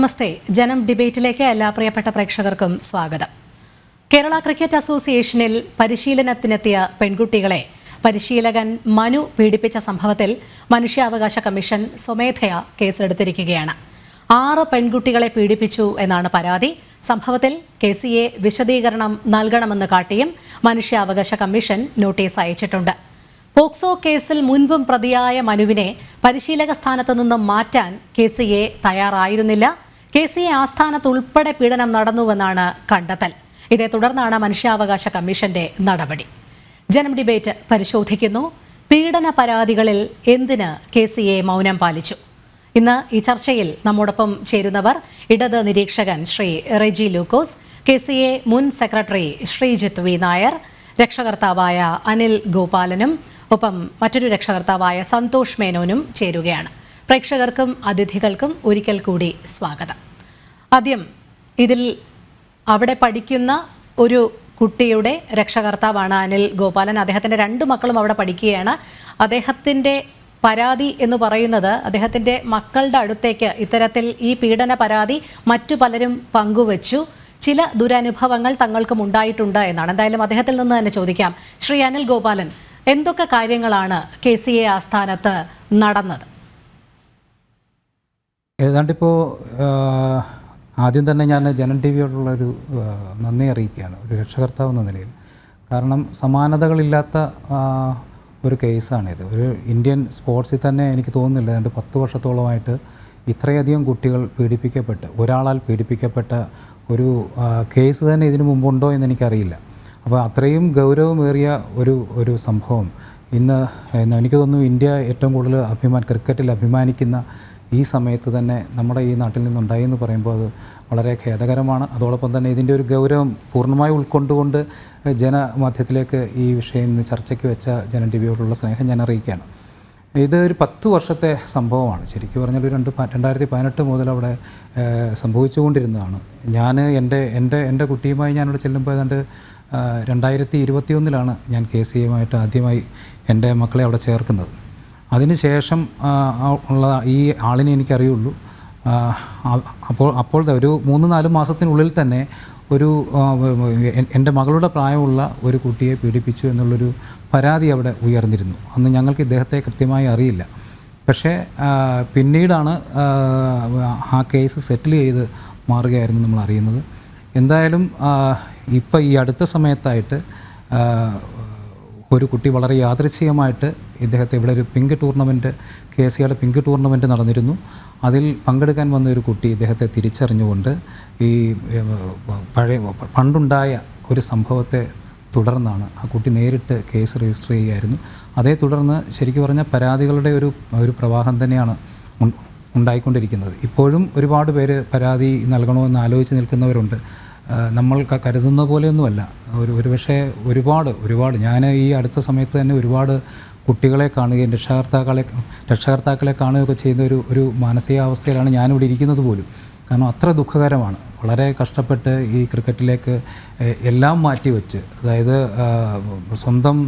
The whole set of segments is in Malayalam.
നമസ്തേ. ജനം ഡിബേറ്റിലേക്ക് എല്ലാ പ്രിയപ്പെട്ട പ്രേക്ഷകർക്കും സ്വാഗതം. കേരള ക്രിക്കറ്റ് അസോസിയേഷനിൽ പരിശീലനത്തിനെത്തിയ പെൺകുട്ടികളെ പരിശീലകൻ മനു പീഡിപ്പിച്ച സംഭവത്തിൽ മനുഷ്യാവകാശ കമ്മീഷൻ സ്വമേധയാ കേസെടുത്തിരിക്കുകയാണ്. 6 പെൺകുട്ടികളെ പീഡിപ്പിച്ചു എന്നാണ് പരാതി. സംഭവത്തിൽ KCA വിശദീകരണം നൽകണമെന്ന് കാട്ടിയും മനുഷ്യാവകാശ കമ്മീഷൻ നോട്ടീസ് അയച്ചിട്ടുണ്ട്. പോക്സോ കേസിൽ മുൻപും പ്രതിയായ മനുവിനെ പരിശീലക സ്ഥാനത്ത് നിന്നും മാറ്റാൻ KCA തയ്യാറായിരുന്നില്ല. KCA ആസ്ഥാനത്ത് ഉൾപ്പെടെ പീഡനം നടന്നുവെന്നാണ് കണ്ടെത്തൽ. ഇതേ തുടർന്നാണ് മനുഷ്യാവകാശ കമ്മീഷന്റെ നടപടി. ജനം ഡിബേറ്റ് പരിശോധിക്കുന്നു. പീഡന പരാതികളിൽ എന്തിന് KCA മൗനം പാലിച്ചു? ഇന്ന് ഈ ചർച്ചയിൽ നമ്മോടൊപ്പം ചേരുന്നവർ ഇടത് നിരീക്ഷകൻ ശ്രീ റെജി ലൂക്കോസ്, KCA മുൻ സെക്രട്ടറി ശ്രീജിത്ത് വി നായർ, രക്ഷകർത്താവായ അനിൽ ഗോപാലനും ഒപ്പം മറ്റൊരു രക്ഷകർത്താവായ സന്തോഷ് മേനോനും ചേരുകയാണ്. പ്രേക്ഷകർക്കും അതിഥികൾക്കും ഒരിക്കൽ കൂടി സ്വാഗതം. ആദ്യം ഇതിൽ അവിടെ പഠിക്കുന്ന ഒരു കുട്ടിയുടെ രക്ഷകർത്താവാണ് അനിൽ ഗോപാലൻ. അദ്ദേഹത്തിൻ്റെ 2 മക്കളും അവിടെ പഠിക്കുകയാണ്. അദ്ദേഹത്തിൻ്റെ പരാതി എന്ന് പറയുന്നത് അദ്ദേഹത്തിൻ്റെ മക്കളുടെ അടുത്തേക്ക് ഇത്തരത്തിൽ ഈ പീഡന പരാതി മറ്റു പലരും പങ്കുവച്ചു. ചില ദുരനുഭവങ്ങൾ തങ്ങൾക്കും ഉണ്ടായിട്ടുണ്ട് എന്നാണ്. എന്തായാലും അദ്ദേഹത്തിൽ നിന്ന് തന്നെ ചോദിക്കാം. ശ്രീ അനിൽ ഗോപാലൻ, എന്തൊക്കെ കാര്യങ്ങളാണ് KCA ആസ്ഥാനത്ത് നടന്നത്? ഏതാണ്ടിപ്പോൾ ആദ്യം തന്നെ ഞാൻ ജനം ടി വിയോടുള്ളൊരു നന്ദി അറിയിക്കുകയാണ്, ഒരു രക്ഷകർത്താവ് എന്ന നിലയിൽ. കാരണം സമാനതകളില്ലാത്ത ഒരു കേസാണിത്. ഒരു ഇന്ത്യൻ സ്പോർട്സിൽ തന്നെ എനിക്ക് തോന്നുന്നില്ല 10 വർഷത്തോളമായിട്ട് ഇത്രയധികം കുട്ടികൾ പീഡിപ്പിക്കപ്പെട്ട്, ഒരാളാൽ പീഡിപ്പിക്കപ്പെട്ട ഒരു കേസ് തന്നെ ഇതിനു മുമ്പുണ്ടോ എന്ന് എനിക്കറിയില്ല. അപ്പോൾ അത്രയും ഗൗരവമേറിയ ഒരു സംഭവം ഇന്ന് എനിക്ക് തോന്നുന്നു ഇന്ത്യ ഏറ്റവും കൂടുതൽ ക്രിക്കറ്റിൽ അഭിമാനിക്കുന്ന ഈ സമയത്ത് തന്നെ നമ്മുടെ ഈ നാട്ടിൽ നിന്നുണ്ടായി എന്ന് പറയുമ്പോൾ അത് വളരെ ഖേദകരമാണ്. അതോടൊപ്പം തന്നെ ഇതിൻ്റെ ഒരു ഗൗരവം പൂർണ്ണമായി ഉൾക്കൊണ്ടുകൊണ്ട് ജനമധ്യത്തിലേക്ക് ഈ വിഷയം ഇന്ന് ചർച്ചയ്ക്ക് വെച്ച ജനം ടി വിയോടുള്ള സ്നേഹം ഞാൻ അറിയിക്കുകയാണ്. ഇത് ഒരു 10 വർഷത്തെ സംഭവമാണ്. ശരിക്കും പറഞ്ഞാൽ 2018 മുതൽ അവിടെ സംഭവിച്ചുകൊണ്ടിരുന്നതാണ്. ഞാൻ എൻ്റെ കുട്ടിയുമായി ഞാനിവിടെ ചെല്ലുമ്പോൾ ഏതാണ്ട് 2021 ഞാൻ KCAയുമായിട്ട് ആദ്യമായി എൻ്റെ മക്കളെ അവിടെ ചേർക്കുന്നത്. അതിനുശേഷം ഉള്ള ഈ ആളിനെ എനിക്കറിയുള്ളൂ. അപ്പോഴത്തെ ഒരു 3-4 മാസത്തിനുള്ളിൽ തന്നെ എൻ്റെ മകളുടെ പ്രായമുള്ള ഒരു കുട്ടിയെ പീഡിപ്പിച്ചു എന്നുള്ളൊരു പരാതി അവിടെ ഉയർന്നിരുന്നു. അന്ന് ഞങ്ങൾക്ക് ഇദ്ദേഹത്തെ കൃത്യമായി അറിയില്ല. പക്ഷേ പിന്നീടാണ് ആ കേസ് സെറ്റിൽ ചെയ്ത് മാറുകയായിരുന്നു നമ്മൾ അറിയുന്നത്. എന്തായാലും ഇപ്പോൾ ഈ അടുത്ത സമയത്തായിട്ട് ഒരു കുട്ടി വളരെ യാദൃച്ഛികമായിട്ട് ഇദ്ദേഹത്തെ ഇവിടെ ഒരു പിങ്ക് ടൂർണമെൻറ്റ്, KCAയുടെ പിങ്ക് ടൂർണമെൻറ്റ് നടന്നിരുന്നു. അതിൽ പങ്കെടുക്കാൻ വന്ന ഒരു കുട്ടി ഇദ്ദേഹത്തെ തിരിച്ചറിഞ്ഞുകൊണ്ട് ഈ പണ്ടുണ്ടായ ഒരു സംഭവത്തെ തുടർന്നാണ് ആ കുട്ടി നേരിട്ട് കേസ് രജിസ്റ്റർ ചെയ്യുകയായിരുന്നു. അതേ തുടർന്ന് ശരിക്കും പറഞ്ഞാൽ പരാതികളുടെ ഒരു പ്രവാഹം തന്നെയാണ് ഉണ്ടായിക്കൊണ്ടിരിക്കുന്നത്. ഇപ്പോഴും ഒരുപാട് പേര് പരാതി നൽകണമെന്ന് ആലോചിച്ച് നിൽക്കുന്നവരുണ്ട്. നമ്മൾ കരുതുന്ന പോലെയൊന്നുമല്ല. ഒരുപക്ഷെ ഒരുപാട് ഞാൻ ഈ അടുത്ത സമയത്ത് തന്നെ ഒരുപാട് കുട്ടികളെ കാണുകയും രക്ഷകർത്താക്കളെ കാണുകയൊക്കെ ചെയ്യുന്ന ഒരു മാനസികാവസ്ഥയിലാണ് ഞാനിവിടെ ഇരിക്കുന്നത് പോലും. കാരണം അത്ര ദുഃഖകരമാണ്. വളരെ കഷ്ടപ്പെട്ട് ഈ ക്രിക്കറ്റിലേക്ക് എല്ലാം മാറ്റിവെച്ച്, അതായത് സ്വന്തം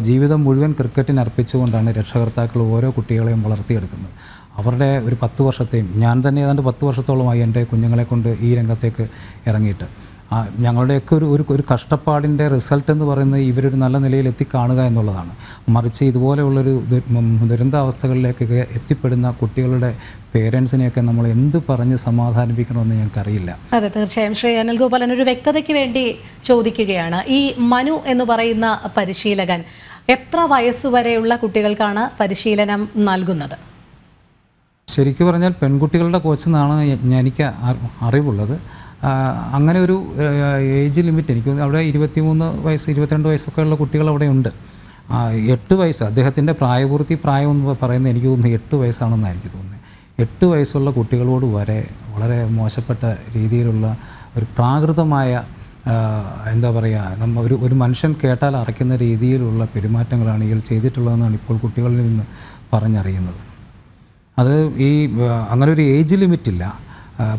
ജീവിതം മുഴുവൻ ക്രിക്കറ്റിന് അർപ്പിച്ചുകൊണ്ടാണ് രക്ഷകർത്താക്കൾ ഓരോ കുട്ടികളെയും വളർത്തിയെടുക്കുന്നത്. അവരുടെ ഒരു 10 വർഷത്തെയും, ഞാൻ തന്നെ ഏതാണ്ട് 10 വർഷത്തോളമായി എൻ്റെ കുഞ്ഞുങ്ങളെ കൊണ്ട് ഈ രംഗത്തേക്ക് ഇറങ്ങിയിട്ട്. ഞങ്ങളുടെയൊക്കെ ഒരു കഷ്ടപ്പാടിൻ്റെ റിസൾട്ട് എന്ന് പറയുന്നത് ഇവരൊരു നല്ല നിലയിൽ എത്തിക്കാണുക എന്നുള്ളതാണ്. മറിച്ച് ഇതുപോലെയുള്ളൊരു ദുരന്താവസ്ഥകളിലേക്കൊക്കെ എത്തിപ്പെടുന്ന കുട്ടികളുടെ പേരൻസിനെയൊക്കെ നമ്മൾ എന്ത് പറഞ്ഞ് സമാധാനിപ്പിക്കണമെന്ന് ഞങ്ങൾക്കറിയില്ല. അതെ, തീർച്ചയായും. ശ്രീ അനിൽ ഗോപാലൻ, ഒരു വ്യക്തതയ്ക്ക് വേണ്ടി ചോദിക്കുകയാണ്. ഈ മനു എന്ന് പറയുന്ന പരിശീലകൻ എത്ര വയസ്സുവരെയുള്ള കുട്ടികൾക്കാണ് പരിശീലനം നൽകുന്നത്? ശരിക്കും പറഞ്ഞാൽ പെൺകുട്ടികളുടെ കോച്ചെന്നാണ് എനിക്ക് അറിവുള്ളത്. അങ്ങനെ ഒരു ഏജ് ലിമിറ്റ് എനിക്ക് അവിടെ 23 വയസ്സ് 22 വയസ്സൊക്കെ ഉള്ള കുട്ടികൾ അവിടെ ഉണ്ട്. 8 വയസ്സ് അദ്ദേഹത്തിൻ്റെ പ്രായപൂർത്തി പ്രായം എന്ന് പറയുന്നത് എനിക്ക് തോന്നുന്നു 8 വയസ്സാണെന്നാണ് എനിക്ക് തോന്നുന്നത്. 8 വയസ്സുള്ള കുട്ടികളോട് വരെ വളരെ മോശപ്പെട്ട രീതിയിലുള്ള ഒരു പ്രാകൃതമായ എന്താ പറയുക, ഒരു മനുഷ്യൻ കേട്ടാൽ അറയ്ക്കുന്ന രീതിയിലുള്ള പെരുമാറ്റങ്ങളാണ് ഇയാൾ ചെയ്തിട്ടുള്ളതെന്നാണ് ഇപ്പോൾ കുട്ടികളിൽ നിന്ന് പറഞ്ഞറിയുന്നത്. അത് അങ്ങനെ ഒരു ഏജ് ലിമിറ്റില്ല,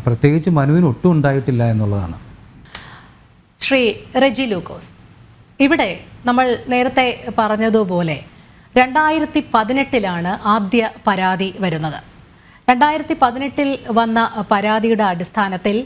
പ്രത്യേകിച്ച് മനുവിന് ഒട്ടും ഉണ്ടായിട്ടില്ല എന്നുള്ളതാണ്. ശ്രീ റെജി ലൂക്കോസ്, ഇവിടെ നമ്മൾ നേരത്തെ പറഞ്ഞതുപോലെ 2018 ആദ്യ പരാതി വരുന്നത്. 2018 വന്ന പരാതിയുടെ അടിസ്ഥാനത്തിൽ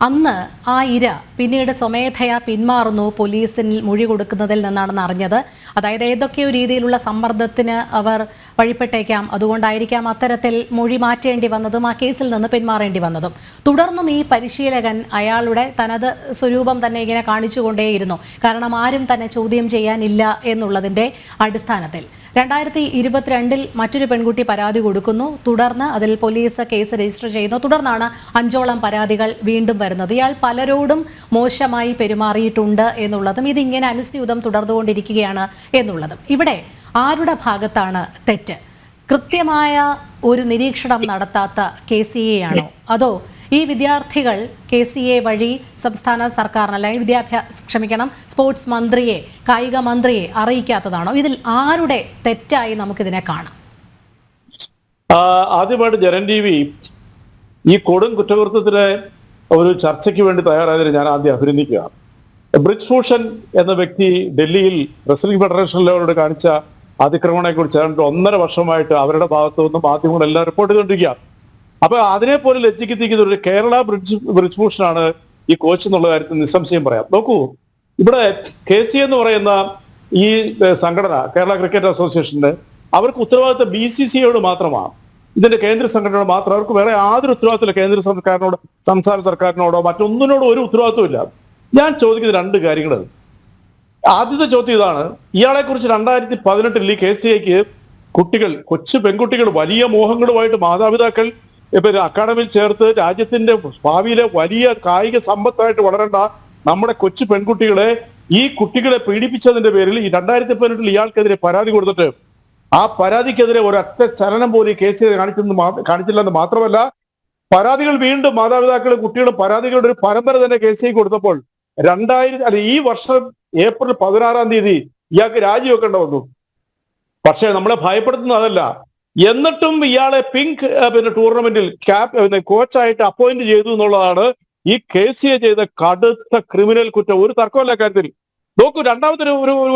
അന്ന് ആ ഇര പിന്നീട് സ്വമേധയാ പിന്മാറുന്നു പോലീസിൽ മൊഴി കൊടുക്കുന്നതിൽ നിന്നാണെന്ന് അറിഞ്ഞത്. അതായത് ഏതൊക്കെയോ രീതിയിലുള്ള സമ്മർദ്ദത്തിന് അവർ വഴിപ്പെട്ടേക്കാം, അതുകൊണ്ടായിരിക്കാം അത്തരത്തിൽ മൊഴി മാറ്റേണ്ടി വന്നതും ആ കേസിൽ നിന്ന് പിന്മാറേണ്ടി വന്നതും. തുടർന്നും ഈ പരിശീലകൻ അയാളുടെ തനത് സ്വരൂപം തന്നെ ഇങ്ങനെ കാണിച്ചുകൊണ്ടേയിരുന്നു. കാരണം ആരും തന്നെ ചോദ്യം ചെയ്യാനില്ല എന്നുള്ളതിൻ്റെ അടിസ്ഥാനത്തിൽ 2022 മറ്റൊരു പെൺകുട്ടി പരാതി കൊടുക്കുന്നു. തുടർന്ന് അതിൽ പോലീസ് കേസ് രജിസ്റ്റർ ചെയ്യുന്നു. തുടർന്നാണ് 5ഓളം പരാതികൾ വീണ്ടും വരുന്നത്. ഇയാൾ പലരോടും മോശമായി പെരുമാറിയിട്ടുണ്ട് എന്നുള്ളതും ഇതിങ്ങനെ അനുസ്യൂതം തുടർന്നുകൊണ്ടിരിക്കുകയാണ് എന്നുള്ളതും. ഇവിടെ ആരുടെ ഭാഗത്താണ് തെറ്റ്? കൃത്യമായ ഒരു നിരീക്ഷണം നടത്താത്ത KCA ആണോ, അതോ ഈ വിദ്യാർത്ഥികൾ KCA വഴി സംസ്ഥാന സർക്കാരിന് അല്ലെങ്കിൽ സ്പോർട്സ് മന്ത്രിയെ, കായിക മന്ത്രിയെ അറിയിക്കാത്തതാണോ? ഇതിൽ ആരുടെ തെറ്റായി നമുക്കിതിനെ കാണാം? ആദ്യമായിട്ട് ജനൻ TV ഈ കൊടും കുറ്റകൃത്യത്തിന് ഒരു ചർച്ചയ്ക്ക് വേണ്ടി തയ്യാറായതിന് ഞാൻ ആദ്യം അഭിനന്ദിക്കുക. ബ്രിജ്ഭൂഷൺ എന്ന വ്യക്തി ഡൽഹിയിൽ റെസ്ലിംഗ് ഫെഡറേഷനിലോട് കാണിച്ച അതിക്രമണത്തെ കുറിച്ച് 1.5 വർഷമായിട്ട് അവരുടെ ഭാഗത്തു നിന്ന് മാധ്യമങ്ങളെല്ലാം റിപ്പോർട്ട് ചെയ്തുകൊണ്ടിരിക്കുക. അപ്പൊ അതിനെപ്പോലെ ലജ്ജിക്കുന്ന ഒരു കേരള ബ്രിജ്ഭൂഷണാണ് ഈ കോച്ച് എന്നുള്ള കാര്യത്തിൽ നിസ്സംശയം പറയാം. നോക്കൂ, ഇവിടെ KCA എന്ന് പറയുന്ന ഈ സംഘടന, കേരള ക്രിക്കറ്റ് അസോസിയേഷന്റെ, അവർക്ക് ഉത്തരവാദിത്തം BCCAയോട് മാത്രമാണ്. ഇതിന്റെ കേന്ദ്ര സംഘടനയോട് മാത്രം. അവർക്ക് വേറെ യാതൊരു ഉത്തരവാദിത്തമില്ല. കേന്ദ്ര സർക്കാരിനോട്, സംസ്ഥാന സർക്കാരിനോടോ മറ്റൊന്നിനോടോ ഒരു ഉത്തരവാദിത്വമില്ല. ഞാൻ ചോദിക്കുന്ന 2 കാര്യങ്ങൾ. ആദ്യത്തെ ചോദ്യം ഇതാണ്: ഇയാളെ കുറിച്ച് 2018 ഈ KCAക്ക് കുട്ടികൾ, കൊച്ചു പെൺകുട്ടികൾ, വലിയ മോഹങ്ങളുമായിട്ട് മാതാപിതാക്കൾ അക്കാഡമിയിൽ ചേർത്ത് രാജ്യത്തിന്റെ ഭാവിയിലെ വലിയ കായിക സമ്പത്തായിട്ട് വളരേണ്ട നമ്മുടെ കൊച്ചു പെൺകുട്ടികളെ, ഈ കുട്ടികളെ പീഡിപ്പിച്ചതിന്റെ പേരിൽ ഈ 2018 ഇയാൾക്കെതിരെ പരാതി കൊടുത്തിട്ട് ആ പരാതിക്കെതിരെ ഒരൊറ്റ ചലനം പോലും KCA കാണിച്ചില്ലെന്ന് മാത്രമല്ല, പരാതികൾ വീണ്ടും മാതാപിതാക്കളും കുട്ടികളും പരാതികളുടെ ഒരു പരമ്പര തന്നെ KCA കൊടുത്തപ്പോൾ ഈ വർഷം ഏപ്രിൽ 16-ാം തീയതി ഇയാൾക്ക് രാജിവെക്കേണ്ട വന്നു. പക്ഷേ നമ്മളെ ഭയപ്പെടുത്തുന്ന അതല്ല. എന്നിട്ടും ഇയാളെ പിങ്ക് ടൂർണമെന്റിൽ കോച്ചായിട്ട് അപ്പോയിന്റ് ചെയ്തു എന്നുള്ളതാണ് ഈ KCA ചെയ്ത കടുത്ത ക്രിമിനൽ കുറ്റം. ഒരു തർക്കമല്ല കാര്യത്തിൽ. നോക്കൂ, രണ്ടാമത്തെ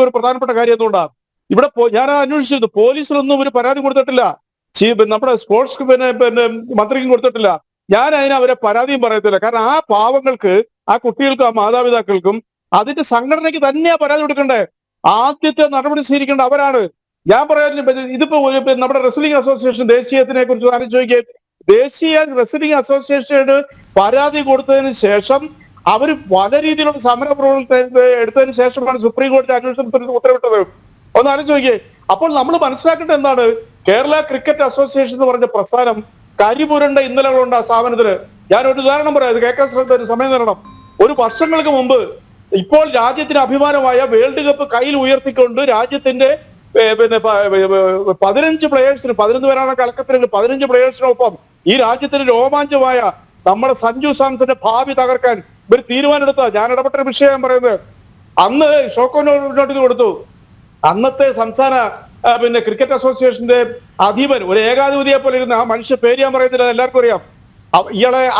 ഒരു പ്രധാനപ്പെട്ട കാര്യം എന്തുകൊണ്ടാണ് ഇവിടെ ഞാൻ അന്വേഷിച്ചിരുന്നു. പോലീസിലൊന്നും ഒരു പരാതി കൊടുത്തിട്ടില്ല. നമ്മുടെ സ്പോർട്സ് മന്ത്രിക്കും കൊടുത്തിട്ടില്ല. ഞാൻ അവരെ പരാതിയും പറയത്തില്ല. കാരണം ആ പാവങ്ങൾക്ക്, ആ കുട്ടികൾക്കും ആ മാതാപിതാക്കൾക്കും അതിന്റെ സംഘടനയ്ക്ക് തന്നെയാ പരാതി കൊടുക്കണ്ടേ. ആദ്യത്തെ നടപടി സ്വീകരിക്കേണ്ട അവരാണ്. ഞാൻ പറയാൻ ഇതിപ്പോ നമ്മുടെ റെസ്ലിംഗ് അസോസിയേഷൻ ദേശീയത്തിനെ കുറിച്ച് ആലോചിക്കുക. ദേശീയ റെസ്ലിംഗ് അസോസിയേഷന് പരാതി കൊടുത്തതിന് ശേഷം അവർ പല രീതിയിലുള്ള സമര പ്രവർത്തനം എടുത്തതിന് ശേഷമാണ് സുപ്രീം കോടതി അന്വേഷണത്തിന് ഉത്തരവിട്ടത്. ഒന്ന് ആലോചിക്കുക. അപ്പോൾ നമ്മൾ മനസ്സിലാക്കേണ്ടത് എന്താണ്? കേരള ക്രിക്കറ്റ് അസോസിയേഷൻ എന്ന് പറഞ്ഞ പ്രസ്ഥാനം കരിപുരണ്ട ഇന്നലകളുണ്ട് ആ സ്ഥാപനത്തിന്. ഞാൻ ഒരു ഉദാഹരണം പറയാം, ഇത് കേൾക്കാൻ സമയം തരണം. ഒരു വർഷങ്ങൾക്ക് മുമ്പ് ഇപ്പോൾ രാജ്യത്തിന് അഭിമാനമായ വേൾഡ് കപ്പ് കയ്യിൽ ഉയർത്തിക്കൊണ്ട് രാജ്യത്തിന്റെ 15 പ്ലേയേഴ്സിന്, 11 പേരാണ് കളക്കത്തിൽ, 15 പ്ലേയേഴ്സിനൊപ്പം ഈ രാജ്യത്തിന് രോമാഞ്ചമായ നമ്മുടെ സഞ്ജു സാംസന്റെ ഭാവി തകർക്കാൻ ഇവർ തീരുമാനമെടുത്ത, ഞാൻ ഇടപെട്ട വിഷയം പറയുന്നത്, അന്ന് ഷോക്കോ നോട്ടീസ് കൊടുത്തു. അന്നത്തെ സംസ്ഥാന ക്രിക്കറ്റ് അസോസിയേഷന്റെ അധീപൻ, ഒരു ഏകാധിപതിയെ പോലെ ഇരുന്ന ആ മനുഷ്യ പേര് ഞാൻ പറയുന്നില്ല, എല്ലാവർക്കും അറിയാം.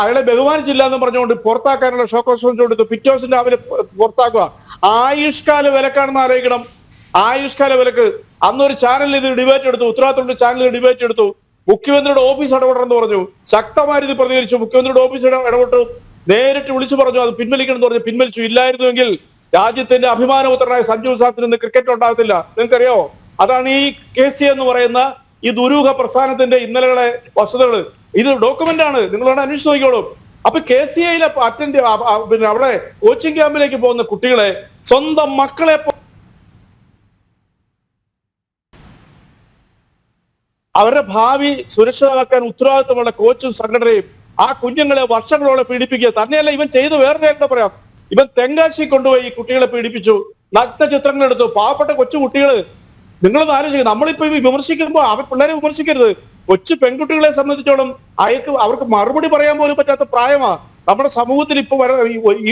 അയാളെ ബഹുമാനിച്ചില്ല എന്ന് പറഞ്ഞുകൊണ്ട് പുറത്താക്കാനുള്ള ഷോക്കോ നോട്ടീസ് കൊടുത്തു. പിറ്റേ ദിവസം രാവിലെ പുറത്താക്കുക. ആയുഷ്കാല വിലക്കാണെന്ന് ആലോചിക്കണം. ആയുഷ്കാല വിലക്ക്. അന്നൊരു ചാനലിൽ ഇത് ഡിബേറ്റ് എടുത്തു, ഉത്തരവാദിത്തമുള്ള ചാനലിൽ ഡിബേറ്റ് എടുത്തു. മുഖ്യമന്ത്രിയുടെ ഓഫീസ് ഇടപെടണമെന്ന് പറഞ്ഞു. ശക്തമായ രീതി പ്രതികരിച്ചു. മുഖ്യമന്ത്രിയുടെ ഓഫീസ് ഇടപെട്ടു. നേരിട്ട് വിളിച്ചു പറഞ്ഞു അത് പിൻവലിക്കണം എന്ന് പറഞ്ഞു. പിൻവലിച്ചു. ഇല്ലായിരുന്നുവെങ്കിൽ രാജ്യത്തിന്റെ അഭിമാനപുത്രനായ സഞ്ജു സാംസൺ ഇന്ന് ക്രിക്കറ്റ് ഉണ്ടാകത്തില്ല. നിങ്ങൾക്കറിയാമോ? അതാണ് ഈ KCA എന്ന് പറയുന്ന ഈ ദുരൂഹ പ്രസ്ഥാനത്തിന്റെ ഇന്നലകളെ വസ്തുതകൾ. ഇത് ഡോക്യുമെന്റ് ആണ്, നിങ്ങളാണ് അന്വേഷിച്ച് നോക്കിയോളൂ. അപ്പൊ KCAയിലെ അവിടെ കോച്ചിങ് ക്യാമ്പിലേക്ക് പോകുന്ന കുട്ടികളെ സ്വന്തം മക്കളെ അവരുടെ ഭാവി സുരക്ഷിതമാക്കാൻ ഉത്തരവാദിത്തമുള്ള കോച്ചും സംഘടനയും ആ കുഞ്ഞുങ്ങളെ വർഷങ്ങളോടെ പീഡിപ്പിക്കുക. തന്നെയല്ല, ഇവൻ ചെയ്ത് വേറെ എന്താ പറയാം, ഇവൻ തെങ്കാശി കൊണ്ടുപോയി ഈ കുട്ടികളെ പീഡിപ്പിച്ചു. നഗ്ന ചിത്രങ്ങൾ എടുത്തു. പാവപ്പെട്ട കൊച്ചു കുട്ടികൾ. നിങ്ങളൊന്ന് ആലോചിക്കുക. നമ്മളിപ്പോ വിമർശിക്കുമ്പോൾ അവർ പിള്ളേരെ വിമർശിക്കരുത്. കൊച്ചു പെൺകുട്ടികളെ സംബന്ധിച്ചോളം അവർക്ക് മറുപടി പറയാൻ പോലും പറ്റാത്ത പ്രായമാ. നമ്മുടെ സമൂഹത്തിൽ ഇപ്പൊ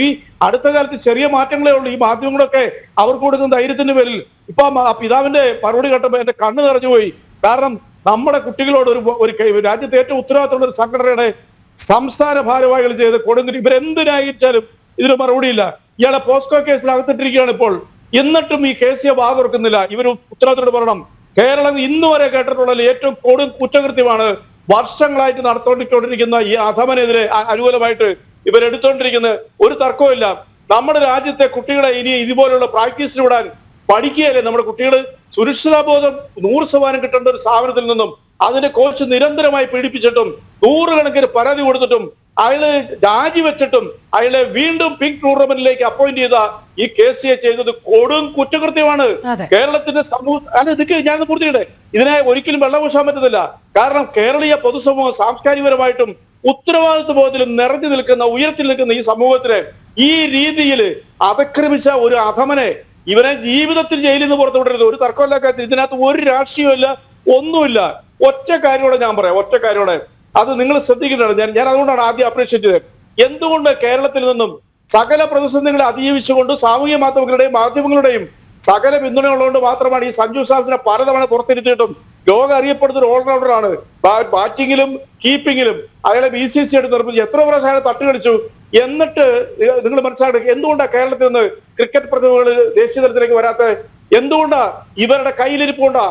ഈ അടുത്ത കാലത്ത് ചെറിയ മാറ്റങ്ങളേ ഉള്ളൂ. ഈ മാധ്യമങ്ങളൊക്കെ അവർക്ക് കൊടുക്കുന്ന ധൈര്യത്തിന്റെ പേരിൽ ഇപ്പൊ ആ പിതാവിന്റെ മറുപടി കേട്ടപ്പോ എന്റെ കണ്ണ് നിറഞ്ഞുപോയി. കാരണം നമ്മുടെ കുട്ടികളോട് ഒരു രാജ്യത്തെ ഏറ്റവും ഉത്തരവാദിത്തമുള്ള ഒരു സംഘടനയുടെ സംസ്ഥാന ഭാരവാഹികൾ ചെയ്ത് കൊടുത്തിട്ട് ഇവരെന്തിനായിരിച്ചാലും ഇതിന് മറുപടിയില്ല. ഇയാളെ പോസ്കോ കേസിൽ അകത്തിട്ടിരിക്കുകയാണ് ഇപ്പോൾ. എന്നിട്ടും ഈ KCA വാതുറക്കുന്നില്ല. ഇവർ ഉത്തരവാദിത്തോട് പറയണം. കേരളം ഇന്ന് വരെ കേട്ടിട്ടുള്ള ഏറ്റവും കൊടും കുറ്റകൃത്യമാണ് വർഷങ്ങളായിട്ട് നടത്തിക്കൊണ്ടിരിക്കുന്ന ഈ അധമനെതിരെ അനുകൂലമായിട്ട് ഇവരെടുത്തോണ്ടിരിക്കുന്ന ഒരു തർക്കവുമില്ല. നമ്മുടെ രാജ്യത്തെ കുട്ടികളെ ഇനി ഇതുപോലുള്ള പ്രാക്ടീസിന് വിടാൻ പഠിക്കുകയല്ലേ നമ്മുടെ കുട്ടികൾ. സുരക്ഷിതാബോധം 100% കിട്ടേണ്ട ഒരു സ്ഥാപനത്തിൽ നിന്നും അതിന്റെ കോച്ച് നിരന്തരമായി പീഡിപ്പിച്ചിട്ടും നൂറുകണക്കിന് പരാതി കൊടുത്തിട്ടും അയാള് രാജിവെച്ചിട്ടും അയാളെ വീണ്ടും പിങ്ക് ടൂർണമെന്റിലേക്ക് അപ്പോയിന്റ് ചെയ്ത ഈ KCA ചെയ്തത് കൊടും കുറ്റകൃത്യമാണ്. കേരളത്തിന്റെ സമൂഹം അല്ല ഇതൊക്കെ ഞാൻ പൂർത്തിയുടെ ഇതിനെ ഒരിക്കലും വെള്ളപൂശാൻ പറ്റുന്നില്ല. കാരണം കേരളീയ പൊതുസമൂഹം സാംസ്കാരികപരമായിട്ടും ഉത്തരവാദിത്വ ബോധത്തിലും നിറഞ്ഞു നിൽക്കുന്ന ഉയരത്തിൽ നിൽക്കുന്ന ഈ സമൂഹത്തിനെ ഈ രീതിയിൽ അതിക്രമിച്ച ഒരു അധമനെ ഇവനെ ജീവിതത്തിൽ ജയിലിൽ നിന്ന് പുറത്തുവിടരുത്. ഒരു തർക്കമില്ലാത്ത ഇതിനകത്ത് ഒരു രാഷ്ട്രീയമില്ല, ഒന്നുമില്ല. ഒറ്റ കാര്യത്തോടെ ഞാൻ പറയാം, ഒറ്റ കാര്യത്തോടെ അത് നിങ്ങൾ ശ്രദ്ധിക്കേണ്ടതാണ്. ഞാൻ അതുകൊണ്ടാണ് ആദ്യം അപ്രീഷിയേറ്റ് ചെയ്തത്. എന്തുകൊണ്ട് കേരളത്തിൽ നിന്നും സകല പ്രതിസന്ധികളെ അതിജീവിച്ചുകൊണ്ട് സാമൂഹ്യ മാധ്യമങ്ങളുടെയും സകല പിന്തുണയുള്ളതുകൊണ്ട് മാത്രമാണ് ഈ സഞ്ജു സാംസനെ പലതവണ പുറത്തിരുത്തിയിട്ടും ലോകം അറിയപ്പെടുന്ന ഒരു ഓൾറൗണ്ടറാണ്. ബാറ്റിങ്ങിലും കീപ്പിങ്ങിലും അയാളെ BCCI ആയിട്ട് നിർമ്മിച്ചു. എത്ര പ്രാവശ്യം അയാളെ തട്ടുകടിച്ചു. എന്നിട്ട് നിങ്ങൾ മനസ്സിലാക്കുക എന്തുകൊണ്ടാണ് കേരളത്തിൽ നിന്ന് ക്രിക്കറ്റ് പ്രതിഭകൾ ദേശീയ തലത്തിലേക്ക് വരാത്ത? എന്തുകൊണ്ടാ? ഇവരുടെ കയ്യിലിരിപ്പുണ്ടാ.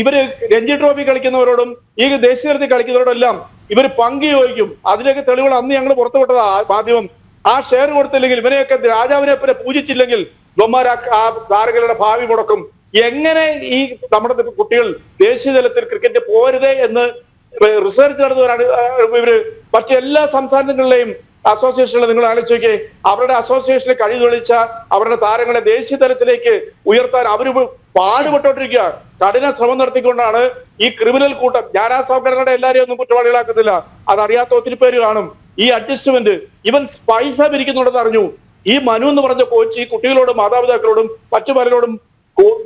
ഇവര് രഞ്ജി ട്രോഫി കളിക്കുന്നവരോടും ഈ ദേശീയ തലത്തിൽ കളിക്കുന്നവരോടും എല്ലാം ഇവർ പങ്ക് ചോദിക്കും. അതിലേക്ക് തെളിവുകൾ അന്ന് ഞങ്ങൾ പുറത്തുവിട്ടതാ മാധ്യമം. ആ ഷെയർ കൊടുത്തില്ലെങ്കിൽ ഇവരെയൊക്കെ രാജാവിനെ പോലെ പൂജിച്ചില്ലെങ്കിൽ ഇവന്മാർ ആ താരങ്ങളുടെ ഭാവി മുടക്കും. എങ്ങനെ ഈ നമ്മുടെ കുട്ടികൾ ദേശീയ തലത്തിൽ ക്രിക്കറ്റ് പോരുതേ എന്ന് റിസർച്ച് നടത്തുന്നവരാണ് ഇവര്. മറ്റെല്ലാ സംസ്ഥാനങ്ങളിലെയും അസോസിയേഷനുകൾ നിങ്ങൾ ആലോചിക്കേ, അവരുടെ അസോസിയേഷനെ കഴി തെളിച്ച അവരുടെ താരങ്ങളെ ദേശീയ തലത്തിലേക്ക് ഉയർത്താൻ അവര് പാടുപെട്ടോണ്ടിരിക്കുക. കഠിന ശ്രമം നടത്തിക്കൊണ്ടാണ് ഈ ക്രിമിനൽ കൂട്ടം. ഞാൻ ആ സംഘടനയുടെ എല്ലാവരെയും ഒന്നും കുറ്റവാളികളാക്കുന്നില്ല, അതറിയാത്ത ഒത്തിരി പേര് കാണും. ഈ അഡ്ജസ്റ്റ്മെന്റ് ഇവൻ പൈസ പിരിക്കുന്നുണ്ടെന്ന് അറിഞ്ഞു. ഈ മനു എന്ന് പറഞ്ഞ കോച്ച് ഈ കുട്ടികളോടും മാതാപിതാക്കളോടും മറ്റു പലരോടും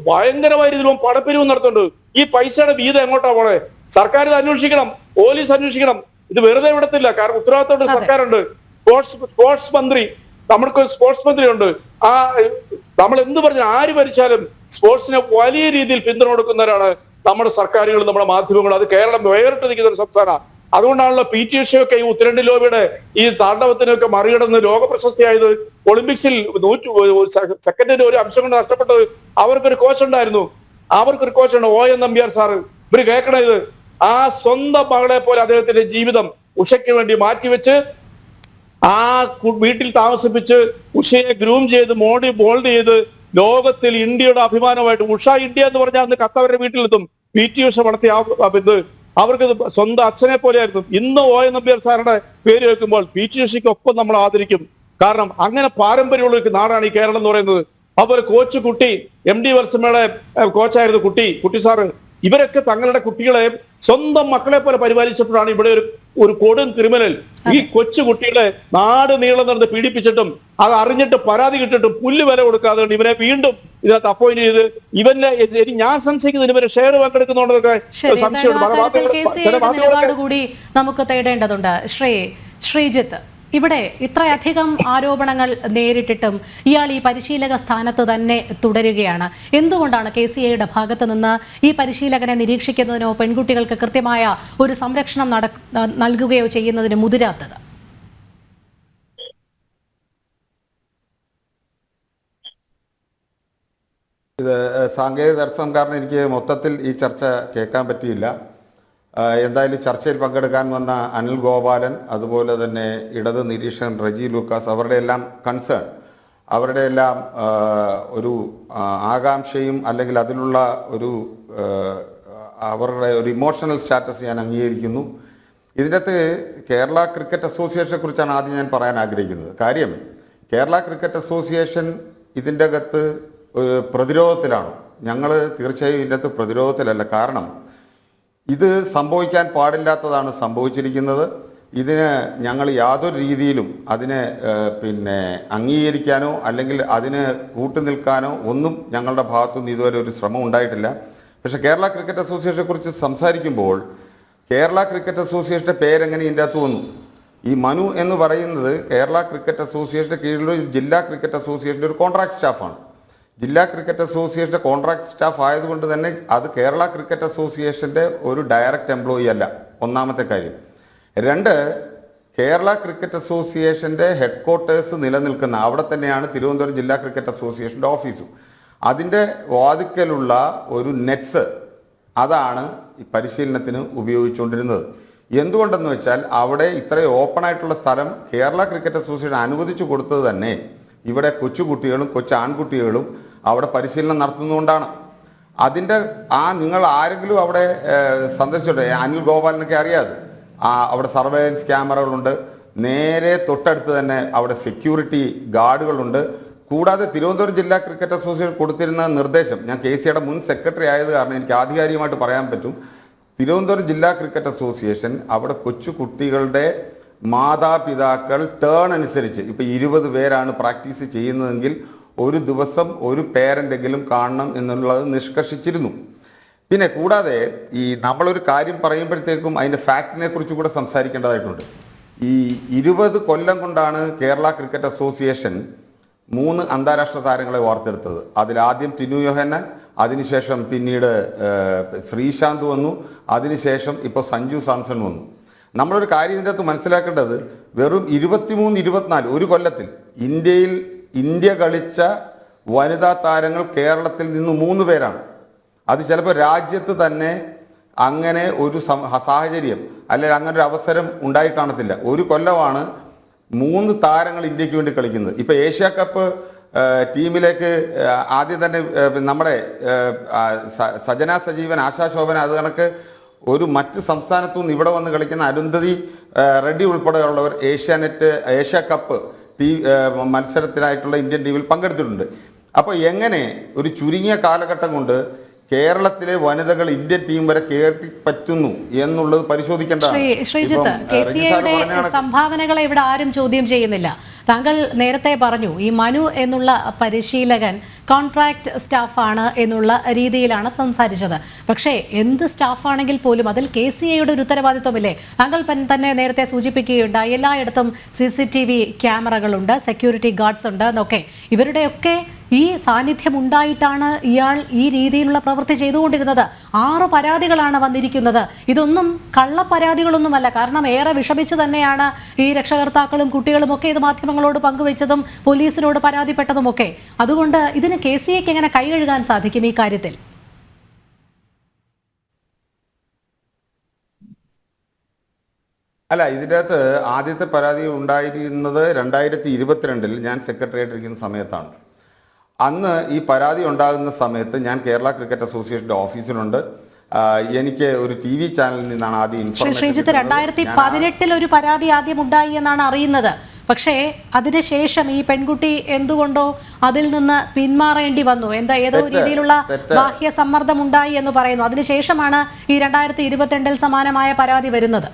ഭയങ്കരമായ രീതിയിലും പണപ്പിരിവും നടത്തുന്നുണ്ട്. ഈ പൈസയുടെ വീതം എങ്ങോട്ടാ പോണേ? സർക്കാർ ഇത് അന്വേഷിക്കണം, പോലീസ് അന്വേഷിക്കണം. ഇത് വെറുതെ വിടത്തില്ല. കാരണം ഉത്തരവാദിത്തമുണ്ട്, സർക്കാരുണ്ട്, സ്പോർട്സ് മന്ത്രി, നമ്മൾക്ക് സ്പോർട്സ് മന്ത്രി ഉണ്ട്. ആ നമ്മൾ എന്ത് പറഞ്ഞാൽ ആര് ഭരിച്ചാലും സ്പോർട്സിനെ വലിയ രീതിയിൽ പിന്തുണ കൊടുക്കുന്നവരാണ് നമ്മുടെ സർക്കാരുകളും നമ്മുടെ മാധ്യമങ്ങളും. അത് കേരളം വേറിട്ട് നിൽക്കുന്ന ഒരു സംസ്ഥാനം. അതുകൊണ്ടാണല്ലോ PT ഉഷയൊക്കെ ഈ ഉത്തരേന്ത്യ ലോബിയുടെ ഈ താണ്ഡവത്തിനൊക്കെ മറികടന്ന് ലോക പ്രശസ്തിയായത്. ഒളിമ്പിക്സിൽ സെക്കൻഡിന്റെ ഒരു അംശം കൊണ്ട് നഷ്ടപ്പെട്ടത്. അവർക്കൊരു കോച്ച് ഉണ്ടായിരുന്നു, അവർക്കൊരു കോച്ചുണ്ട്, ON നമ്പ്യാർ സാറ്. ഇവര് കേൾക്കണ ഇത് ആ സ്വന്തം മകളെ പോലെ അദ്ദേഹത്തിന്റെ ജീവിതം ഉഷയ്ക്ക് വേണ്ടി മാറ്റിവെച്ച് ആ വീട്ടിൽ താമസിപ്പിച്ച് ഉഷയെ ഗ്രൂം ചെയ്ത് മോൾഡ് ചെയ്ത് ലോകത്തിൽ ഇന്ത്യയുടെ അഭിമാനമായിട്ട് ഉഷ ഇന്ത്യ എന്ന് പറഞ്ഞാൽ അന്ന് കത്തവരുടെ വീട്ടിലെത്തും. PT ഉഷ വളർത്തിയ ഇത് അവർക്ക് സ്വന്തം അച്ഛനെ പോലെയായിരുന്നു. ഇന്ന് ON നമ്പ്യാർ സാറുടെ പേര് കേൾക്കുമ്പോൾ PT ഉഷയ്ക്ക് ഒപ്പം നമ്മൾ ആദരിക്കും. കാരണം അങ്ങനെ പാരമ്പര്യമുള്ള നാടാണ് ഈ കേരളം എന്ന് പറയുന്നത്. അതുപോലെ കോച്ച് കുട്ടി, MD വർഷമയുടെ കോച്ചായിരുന്നു കുട്ടി സാറ്. ഇവരൊക്കെ തങ്ങളുടെ കുട്ടികളെ സ്വന്തം മക്കളെ പോലെ പരിപാലിച്ചപ്പോഴാണ് ഇവിടെ ഒരു കൊടും ക്രിമിനൽ ഈ കൊച്ചു കുട്ടികളെ നാട് നീളം നടന്ന് പീഡിപ്പിച്ചിട്ടും അത് അറിഞ്ഞിട്ട് പരാതി കിട്ടിട്ടും പുല്ല് വില കൊടുക്കാതെ ഇവരെ വീണ്ടും ഇതിനകത്ത് അപ്പോയിന്റ് ചെയ്ത് ഇവന്റെ ഞാൻ സംശയിക്കുന്നത് ഇവരെ ഷെയർ പങ്കെടുക്കുന്നുണ്ടൊക്കെ നിലപാട് കൂടി നമുക്ക് തേടേണ്ടതുണ്ട്. ശ്രീജിത്ത്, ഇവിടെ ഇത്രയധികം ആരോപണങ്ങൾ നേരിട്ടിട്ടും ഇയാൾ ഈ പരിശീലക സ്ഥാനത്ത് തന്നെ തുടരുകയാണ്. എന്തുകൊണ്ടാണ് KCAയുടെ ഭാഗത്ത് നിന്ന് ഈ പരിശീലകനെ നിരീക്ഷിക്കുന്നതിനോ പെൺകുട്ടികൾക്ക് കൃത്യമായ ഒരു സംരക്ഷണം നൽകുകയോ ചെയ്യുന്നതിന് മുതിരാത്തത്? ഇത് സാങ്കേതിക തടസ്സം കാരണം എനിക്ക് മൊത്തത്തിൽ ഈ ചർച്ച കേൾക്കാൻ പറ്റിയില്ല. എന്തായാലും ചർച്ചയിൽ പങ്കെടുക്കാൻ വന്ന അനിൽ ഗോപാലൻ, അതുപോലെ തന്നെ ഇടത് നിരീക്ഷകൻ റജി ലൂക്കാസ്, അവരുടെ എല്ലാം കൺസേൺ, അവരുടെ എല്ലാം ഒരു ആകാംക്ഷയും അല്ലെങ്കിൽ അതിലുള്ള ഒരു അവരുടെ ഒരു ഇമോഷണൽ സ്റ്റാറ്റസ് ഞാൻ അംഗീകരിക്കുന്നു. ഇതിനകത്ത് കേരള ക്രിക്കറ്റ് അസോസിയേഷനെ കുറിച്ചാണ് ആദ്യം ഞാൻ പറയാൻ ആഗ്രഹിക്കുന്നത്. കാര്യം കേരള ക്രിക്കറ്റ് അസോസിയേഷൻ ഇതിൻ്റെ അകത്ത് പ്രതിരോധത്തിലാണ്. ഞങ്ങൾ തീർച്ചയായും ഇതിനകത്ത് പ്രതിരോധത്തിലല്ല. കാരണം ഇത് സംഭവിക്കാൻ പാടില്ലാത്തതാണ് സംഭവിച്ചിരിക്കുന്നത്. ഇതിന് ഞങ്ങൾ യാതൊരു രീതിയിലും അതിനെ അംഗീകരിക്കാനോ അല്ലെങ്കിൽ അതിന് കൂട്ടുനിൽക്കാനോ ഒന്നും ഞങ്ങളുടെ ഭാഗത്തുനിന്ന് ഇതുവരെ ഒരു ശ്രമം ഉണ്ടായിട്ടില്ല. പക്ഷേ കേരള ക്രിക്കറ്റ് അസോസിയേഷനെ കുറിച്ച് സംസാരിക്കുമ്പോൾ കേരള ക്രിക്കറ്റ് അസോസിയേഷൻ്റെ പേരെങ്ങനെ ഇതിൻ്റെ അകത്ത് വന്നു? ഈ മനു എന്ന് പറയുന്നത് കേരള ക്രിക്കറ്റ് അസോസിയേഷൻ്റെ കീഴിലുള്ള ജില്ലാ ക്രിക്കറ്റ് അസോസിയേഷൻ്റെ ഒരു കോൺട്രാക്ട് സ്റ്റാഫാണ്. ജില്ലാ ക്രിക്കറ്റ് അസോസിയേഷൻ്റെ കോൺട്രാക്ട് സ്റ്റാഫ് ആയതുകൊണ്ട് തന്നെ അത് കേരള ക്രിക്കറ്റ് അസോസിയേഷൻ്റെ ഒരു ഡയറക്റ്റ് എംപ്ലോയി അല്ല, ഒന്നാമത്തെ കാര്യം. രണ്ട്, കേരള ക്രിക്കറ്റ് അസോസിയേഷൻ്റെ ഹെഡ് ക്വാർട്ടേഴ്സ് നിലനിൽക്കുന്ന അവിടെ തന്നെയാണ് തിരുവനന്തപുരം ജില്ലാ ക്രിക്കറ്റ് അസോസിയേഷൻ്റെ ഓഫീസും. അതിൻ്റെ വാതിക്കലുള്ള ഒരു നെറ്റ്സ് അതാണ് ഈ പരിശീലനത്തിന് ഉപയോഗിച്ചുകൊണ്ടിരുന്നത്. എന്തുകൊണ്ടെന്ന് വെച്ചാൽ അവിടെ ഇത്രയും ഓപ്പൺ ആയിട്ടുള്ള സ്ഥലം കേരള ക്രിക്കറ്റ് അസോസിയേഷൻ അനുവദിച്ചു കൊടുത്തത് തന്നെ ഇവിടെ കൊച്ചുകുട്ടികളും ആൺകുട്ടികളും അവിടെ പരിശീലനം നടത്തുന്നതുകൊണ്ടാണ്. അതിൻ്റെ നിങ്ങൾ ആരെങ്കിലും അവിടെ സന്ദർശിച്ചോട്ടെ, അനിൽ ഗോപാലിനൊക്കെ അറിയാതെ അവിടെ സർവൈലൻസ് ക്യാമറകളുണ്ട്, നേരെ തൊട്ടടുത്ത് തന്നെ അവിടെ സെക്യൂരിറ്റി ഗാർഡുകളുണ്ട്. കൂടാതെ തിരുവനന്തപുരം ജില്ലാ ക്രിക്കറ്റ് അസോസിയേഷൻ കൊടുത്തിരുന്ന നിർദ്ദേശം, ഞാൻ KCയുടെ മുൻ സെക്രട്ടറി ആയത് കാരണം എനിക്ക് ആധികാരികമായിട്ട് പറയാൻ പറ്റും, തിരുവനന്തപുരം ജില്ലാ ക്രിക്കറ്റ് അസോസിയേഷൻ അവിടെ കൊച്ചു കുട്ടികളുടെ മാതാപിതാക്കൾ ടേൺ അനുസരിച്ച് ഇപ്പം 20 പേരാണ് പ്രാക്ടീസ് ചെയ്യുന്നതെങ്കിൽ ഒരു ദിവസം ഒരു പേരൻ്റെങ്കിലും കാണണം എന്നുള്ളത് നിഷ്കർഷിച്ചിരുന്നു. പിന്നെ കൂടാതെ ഈ നമ്മളൊരു കാര്യം പറയുമ്പോഴത്തേക്കും അതിൻ്റെ ഫാക്റ്റിനെ കുറിച്ച് കൂടെ സംസാരിക്കേണ്ടതായിട്ടുണ്ട്. ഈ 20 കൊല്ലം കൊണ്ടാണ് കേരള ക്രിക്കറ്റ് അസോസിയേഷൻ 3 അന്താരാഷ്ട്ര താരങ്ങളെ വാർത്തെടുത്തത്. അതിലാദ്യം ടിനു യോഹന്നാൻ, അതിനുശേഷം പിന്നീട് ശ്രീശാന്ത് വന്നു, അതിനുശേഷം ഇപ്പോൾ സഞ്ജു സാംസൺ വന്നു. നമ്മളൊരു കാര്യം ഇതിൻ്റെ അകത്ത് മനസ്സിലാക്കേണ്ടത്, വെറും 23-24 ഒരു കൊല്ലത്തിൽ ഇന്ത്യ കളിച്ച വനിതാ താരങ്ങൾ കേരളത്തിൽ നിന്ന് 3 പേരാണ്. അത് ചിലപ്പോൾ രാജ്യത്ത് തന്നെ അങ്ങനെ ഒരു സാഹചര്യം അല്ലെങ്കിൽ അങ്ങനെ ഒരു അവസരം ഉണ്ടായി കാണത്തില്ല. ഒരു കൊല്ലമാണ് 3 താരങ്ങൾ ഇന്ത്യക്ക് വേണ്ടി കളിക്കുന്നത്. ഇപ്പോൾ ഏഷ്യ കപ്പ് ടീമിലേക്ക് ആദ്യം തന്നെ നമ്മുടെ സജന സജീവൻ, ആശാ ശോഭന, അത് കണക്ക് ഒരു മറ്റ് സംസ്ഥാനത്തു നിന്ന് ഇവിടെ വന്ന് കളിക്കുന്ന അരുന്ധതി റെഡ്ഡി ഉൾപ്പെടെയുള്ളവർ ഏഷ്യ കപ്പ് മത്സരത്തിനായിട്ടുള്ള ഇന്ത്യൻ ടീമിൽ പങ്കെടുത്തിട്ടുണ്ട്. അപ്പോൾ എങ്ങനെ ഒരു ചുരുങ്ങിയ കാലഘട്ടം കൊണ്ട് കേരളത്തിലെ വനിതകൾ ഇന്ത്യൻ ടീം വരെ കയറി പറ്റുന്നു എന്നുള്ളത് പരിശോധിക്കേണ്ടതാണ്. ശ്രീജിത്ത്, KCയുടെ സംഭാവനകളെ ഇവിടെ ആരും ചോദ്യം ചെയ്യുന്നില്ല. താങ്കൾ നേരത്തെ പറഞ്ഞു ഈ മനു എന്നുള്ള പരിശീലകൻ കോൺട്രാക്ട് സ്റ്റാഫാണ് എന്നുള്ള രീതിയിലാണ് സംസാരിച്ചത്. പക്ഷേ എന്ത് സ്റ്റാഫാണെങ്കിൽ പോലും അതിൽ KCയുടെ ഒരു ഉത്തരവാദിത്വമില്ലേ? താങ്കൾ തന്നെ നേരത്തെ സൂചിപ്പിക്കുകയുണ്ടായി, എല്ലായിടത്തും CCTV ക്യാമറകളുണ്ട്, സെക്യൂരിറ്റി ഗാർഡ്സ് ഉണ്ട് എന്നൊക്കെ. ഇവരുടെയൊക്കെ ഈ സാന്നിധ്യം ഉണ്ടായിട്ടാണ് ഇയാൾ ഈ രീതിയിലുള്ള പ്രവൃത്തി ചെയ്തുകൊണ്ടിരുന്നത്. 6 പരാതികളാണ് വന്നിരിക്കുന്നത്. ഇതൊന്നും കള്ളപ്പരാതികളൊന്നുമല്ല. കാരണം ഏറെ വിഷമിച്ച് തന്നെയാണ് ഈ രക്ഷകർത്താക്കളും കുട്ടികളും ഒക്കെ ഇത് മാധ്യമങ്ങളോട് പങ്കുവെച്ചതും പോലീസിനോട് പരാതിപ്പെട്ടതുമൊക്കെ. അതുകൊണ്ട് ഇതിന് KCക്ക് എങ്ങനെ കൈ കഴുകാൻ സാധിക്കും ഈ കാര്യത്തിൽ? അല്ല, ഇതിൻ്റെ അകത്ത് ആദ്യത്തെ പരാതി ഉണ്ടായിരുന്നത് 2022 ഞാൻ സെക്രട്ടറി ആയിട്ടിരിക്കുന്ന സമയത്താണ്. അന്ന് ഈ പരാതി ഉണ്ടാകുന്ന സമയത്ത് ഞാൻ കേരള ക്രിക്കറ്റ് അസോസിയേഷന്റെ ഓഫീസിലുണ്ട്. എനിക്ക് ഒരു TV ചാനലിൽ നിന്നാണ് ആദ്യം ശ്രീജിത്ത് 2018 ഒരു പരാതി ആദ്യം ഉണ്ടായി എന്നാണ് അറിയുന്നത്. പക്ഷേ അതിനുശേഷം ഈ പെൺകുട്ടി എന്തുകൊണ്ടോ അതിൽ നിന്ന് പിന്മാറേണ്ടി വന്നു. ഏതോ രീതിയിലുള്ള ബാഹ്യ സമ്മർദ്ദം ഉണ്ടായി എന്ന് പറയുന്നു. അതിനുശേഷമാണ് ഈ 2022 സമാനമായ പരാതി വരുന്നത്.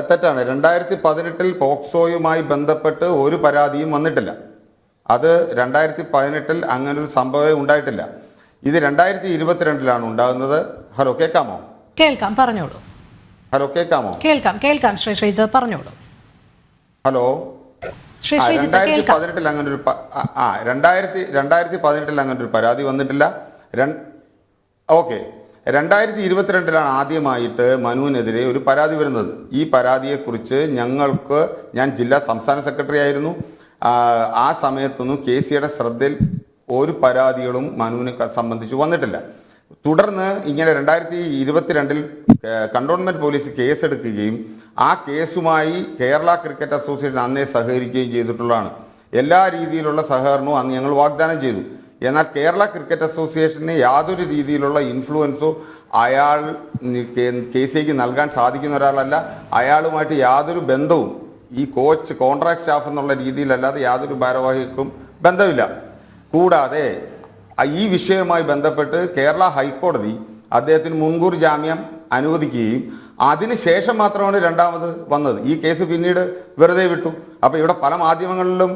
തെറ്റാണ്. 2018 പോക്സോയുമായി ബന്ധപ്പെട്ട് ഒരു പരാതിയും വന്നിട്ടില്ല. അത് 2018 അങ്ങനൊരു സംഭവം ഉണ്ടായിട്ടില്ല. ഇത് 2022 ഉണ്ടാകുന്നത്. ഹലോ, കേൾക്കാമോ? കേൾക്കാം, പറഞ്ഞോളൂ. ഹലോ, കേൾക്കാമോ? കേൾക്കാം ശ്രീജിത്ത്, പറഞ്ഞോളൂ. ഹലോ, 2018 അങ്ങനൊരു 2018 അങ്ങനൊരു പരാതി വന്നിട്ടില്ല. ഓക്കെ, 2022 ആദ്യമായിട്ട് മനുവിനെതിരെ ഒരു പരാതി വരുന്നത്. ഈ പരാതിയെക്കുറിച്ച് ഞാൻ സംസ്ഥാന സെക്രട്ടറി ആയിരുന്നു. ആ സമയത്തൊന്നും KCയുടെ ശ്രദ്ധയിൽ ഒരു പരാതികളും മനുവിനെ സംബന്ധിച്ച് വന്നിട്ടില്ല. തുടർന്ന് ഇങ്ങനെ 2022 കണ്ടോൺമെന്റ് പോലീസ് കേസെടുക്കുകയും ആ കേസുമായി കേരള ക്രിക്കറ്റ് അസോസിയേഷൻ അന്നേ സഹകരിക്കുകയും ചെയ്തിട്ടുള്ളതാണ്. എല്ലാ രീതിയിലുള്ള സഹകരണവും അന്ന് ഞങ്ങൾ വാഗ്ദാനം ചെയ്തു. എന്നാൽ കേരള ക്രിക്കറ്റ് അസോസിയേഷന് യാതൊരു രീതിയിലുള്ള ഇൻഫ്ലുവൻസോ അയാൾ KCക്ക് നൽകാൻ സാധിക്കുന്ന ഒരാളല്ല. അയാളുമായിട്ട് യാതൊരു ബന്ധവും ഈ കോൺട്രാക്ട് സ്റ്റാഫ് എന്നുള്ള രീതിയിലല്ലാതെ യാതൊരു ഭാരവാഹികൾക്കും ബന്ധമില്ല. കൂടാതെ ഈ വിഷയവുമായി ബന്ധപ്പെട്ട് കേരള ഹൈക്കോടതി അദ്ദേഹത്തിന് മുൻകൂർ ജാമ്യം അനുവദിക്കുകയും അതിനുശേഷം മാത്രമാണ് രണ്ടാമത് വന്നത്. ഈ കേസ് പിന്നീട് വെറുതെ വിട്ടു. അപ്പോൾ ഇവിടെ പല മാധ്യമങ്ങളിലും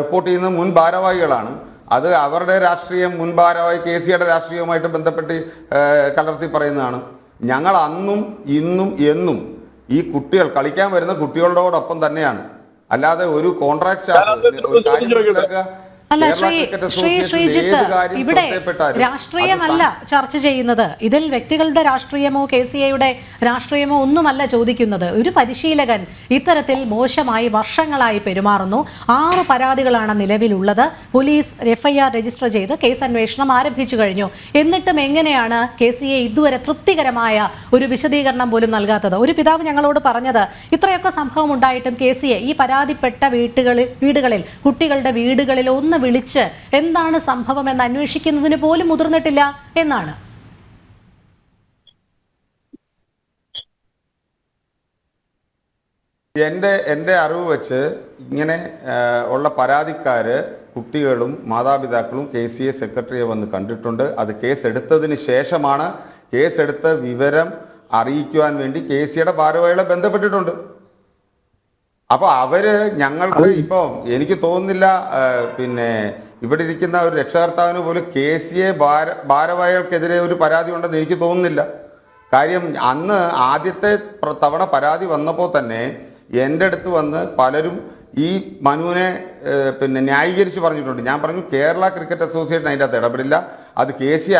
റിപ്പോർട്ട് ചെയ്യുന്ന മുൻ ഭാരവാഹികളാണ്. അത് അവരുടെ രാഷ്ട്രീയം, മുൻ ഭാരവാഹി KCയുടെ രാഷ്ട്രീയവുമായിട്ട് ബന്ധപ്പെട്ട് കലർത്തി പറയുന്നതാണ്. ഞങ്ങൾ അന്നും ഇന്നും എന്നും ഈ കുട്ടികൾ കളിക്കാൻ വരുന്ന കുട്ടികളോടൊപ്പം തന്നെയാണ്. അല്ലാതെ ഒരു കോൺട്രാക്ട് സ്റ്റാഫ് അല്ല കേരള ശ്രീ ക്രിക്കറ്റ് ശ്രീ അസോസിയേഷനിൽ ശ്രീജിത്ത്, ഏത് കാര്യം ഇവിടെ ശ്രദ്ധയിൽപ്പെട്ടാലും രാഷ്ട്രീയമല്ല ചർച്ച ചെയ്യുന്നത്. ഇതിൽ വ്യക്തികളുടെ രാഷ്ട്രീയമോ KCAയുടെ രാഷ്ട്രീയമോ ഒന്നുമല്ല ചോദിക്കുന്നത്. ഒരു പരിശീലകൻ ഇത്തരത്തിൽ മോശമായി വർഷങ്ങളായി പെരുമാറുന്നു. 6 പരാതികളാണ് നിലവിലുള്ളത്. പോലീസ് FIR രജിസ്റ്റർ ചെയ്ത് കേസ് അന്വേഷണം ആരംഭിച്ചു കഴിഞ്ഞു. എന്നിട്ടും എങ്ങനെയാണ് KCA ഇതുവരെ തൃപ്തികരമായ ഒരു വിശദീകരണം പോലും നൽകാത്തത്? ഒരു പിതാവ് ഞങ്ങളോട് പറഞ്ഞത്, ഇത്രയൊക്കെ സംഭവം ഉണ്ടായിട്ടും KCA ഈ പരാതിപ്പെട്ട വീടുകളിൽ കുട്ടികളുടെ വീടുകളിൽ ഒന്ന് വിളിച്ച് എന്താണ് സംഭവം എന്ന് അന്വേഷിക്കുന്നതിന് പോലും മുതിർന്നിട്ടില്ല എന്നാണ്. എൻ്റെ അറിവ് വെച്ച് ഇങ്ങനെ ഉള്ള പരാതിക്കാര് കുട്ടികളും മാതാപിതാക്കളും KCA സെക്രട്ടറിയെ വന്ന് കണ്ടിട്ടുണ്ട്. അത് കേസ് എടുത്തതിന് ശേഷമാണ് കേസെടുത്ത വിവരം അറിയിക്കുവാൻ വേണ്ടി KCAയുടെ ഭാരവാഹികളെ ബന്ധപ്പെട്ടിട്ടുണ്ട്. അപ്പോൾ അവര് ഞങ്ങൾക്ക് ഇപ്പോൾ എനിക്ക് തോന്നുന്നില്ല, പിന്നെ ഇവിടെ ഇരിക്കുന്ന ഒരു രക്ഷകർത്താവിന് പോലും KCA ഭാരവാഹികൾക്കെതിരെ ഒരു പരാതി ഉണ്ടെന്ന് എനിക്ക് തോന്നുന്നില്ല. കാര്യം അന്ന് ആദ്യത്തെ തവണ പരാതി വന്നപ്പോൾ തന്നെ എൻ്റെ അടുത്ത് വന്ന് പലരും ഈ മനുവിനെ പിന്നെ ന്യായീകരിച്ച് പറഞ്ഞിട്ടുണ്ട്. ഞാൻ പറഞ്ഞു കേരള ക്രിക്കറ്റ് അസോസിയേഷൻ അതിൻ്റെ അകത്ത് ഇടപെടില്ല, അത് KCA